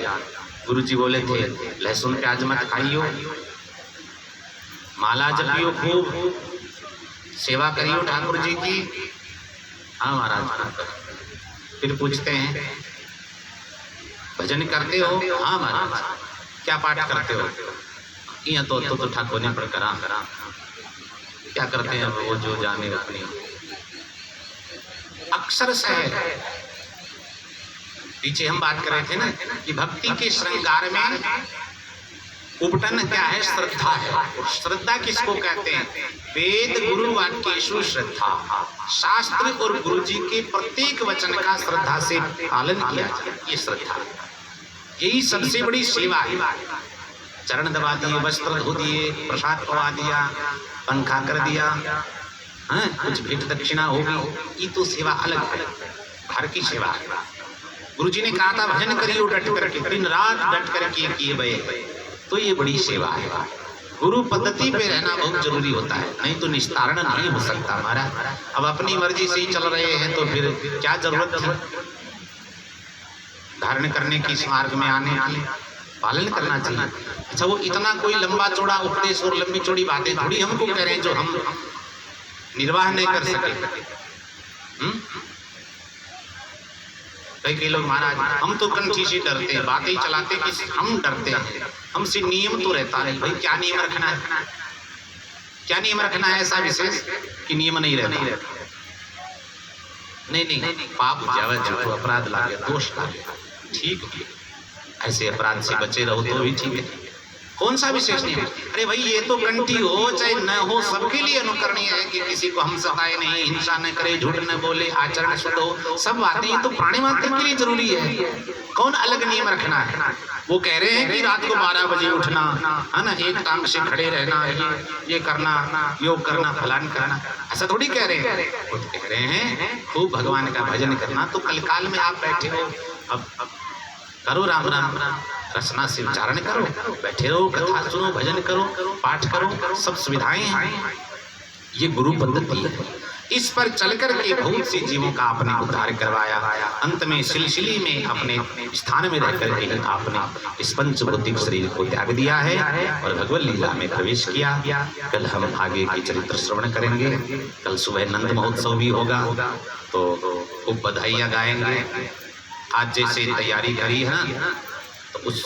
S1: गुरु जी बोले थे लहसुन प्याज मत खाइयो, माला जपियो, खूब सेवा करियो ठाकुर जी की। हाँ महाराज। फिर पूछते हैं भजन करते हो? हाँ महाराज। क्या पाठ करते हो? यहाँ तो ठाकुर ने करा क्या करते हैं वो जो जाने अपनी। अक्सर से पीछे हम बात कर रहे थे ना कि भक्ति के श्रृंगार में उपटन क्या है? श्रद्धा है। श्रद्धा किसको कहते हैं? वेद गुरु वाक्येषु श्रद्धा। शास्त्र और गुरु जी के प्रत्येक वचन का श्रद्धा से पालन किया जाए, ये श्रद्धा। यही सबसे बड़ी सेवा है। चरण दबा दिए, वस्त्र धो दिए, प्रसाद पवा दिया, पंखा कर दिया, कुछ भेंट दक्षिणा होगी, ये तो सेवा अलग है, घर की सेवा है। गुरु जी ने कहा था भजन करियो डट करके, दिन रात डट करके किए भय, तो ये बड़ी सेवा है। गुरु पद्धति पे रहना बहुत जरूरी होता है, नहीं तो निस्तारण नहीं हो सकता हमारा। अब अपनी मर्जी से ही चल रहे हैं तो फिर क्या जरूरत थी धारण करने की? इस मार्ग में आने पालन करना चाहिए। अच्छा, वो इतना कोई लंबा चौड़ा उपदेश और लंबी चौड़ी बातें थोड़ी हमको कह रहे हैं जो हम निर्वाह नहीं कर सके। कई लोग महाराज हम तो कंठी से डरते हैं, बातें ही चलाते कि हम डरते हैं, हमसे नियम तो रहता नहीं। भाई क्या नियम रखना है? क्या नियम रखना है ऐसा विशेष कि नियम नहीं रहता? नहीं, पाप ज्यादा जो अपराध ला गया, दोष ला गया, ठीक है, ऐसे अपराध से बचे रहो तो भी ठीक है। कौन सा विशेष नियम? अरे भाई ये तो कंठी हो चाहे न हो, सबके लिए अनुकरणीय है कि किसी को हम सताए नहीं, हिंसा न करे, झूठ न बोले, आचरण शुद्ध हो, सब बातें ये तो प्राणी मात्र के लिए जरूरी है। कौन अलग नियम रखना है? वो कह रहे हैं कि रात को 12 बजे उठना है ना, एक टांग से खड़े रहना, ये करना, योग करना, फलान करना, ऐसा थोड़ी कह रहे हैं। वो कह रहे हैं खूब भगवान का भजन करना। तो कल काल में आप बैठे हो, अब करो राम राम रचना से उच्चारण करो, बैठे रहो, कथा सुनो, भजन करो, पाठ करो, सब सुविधाएं हैं। ये गुरु पद्धति है। इस पर चलकर के बहुत से जीवों का आपने उद्धार करवाया। अंत में सिलसिली में अपने स्थान में रहकर के आपने इस पंचभौतिक शरीर को त्याग दिया है और भगवत लीला में प्रवेश किया। कल हम आगे की चरित्र श्रवण करेंगे। कल सुबह नंद महोत्सव भी होगा, तो खूब बधाइयाँ गाएंगे। आज जैसे तैयारी करी है ना, तो उस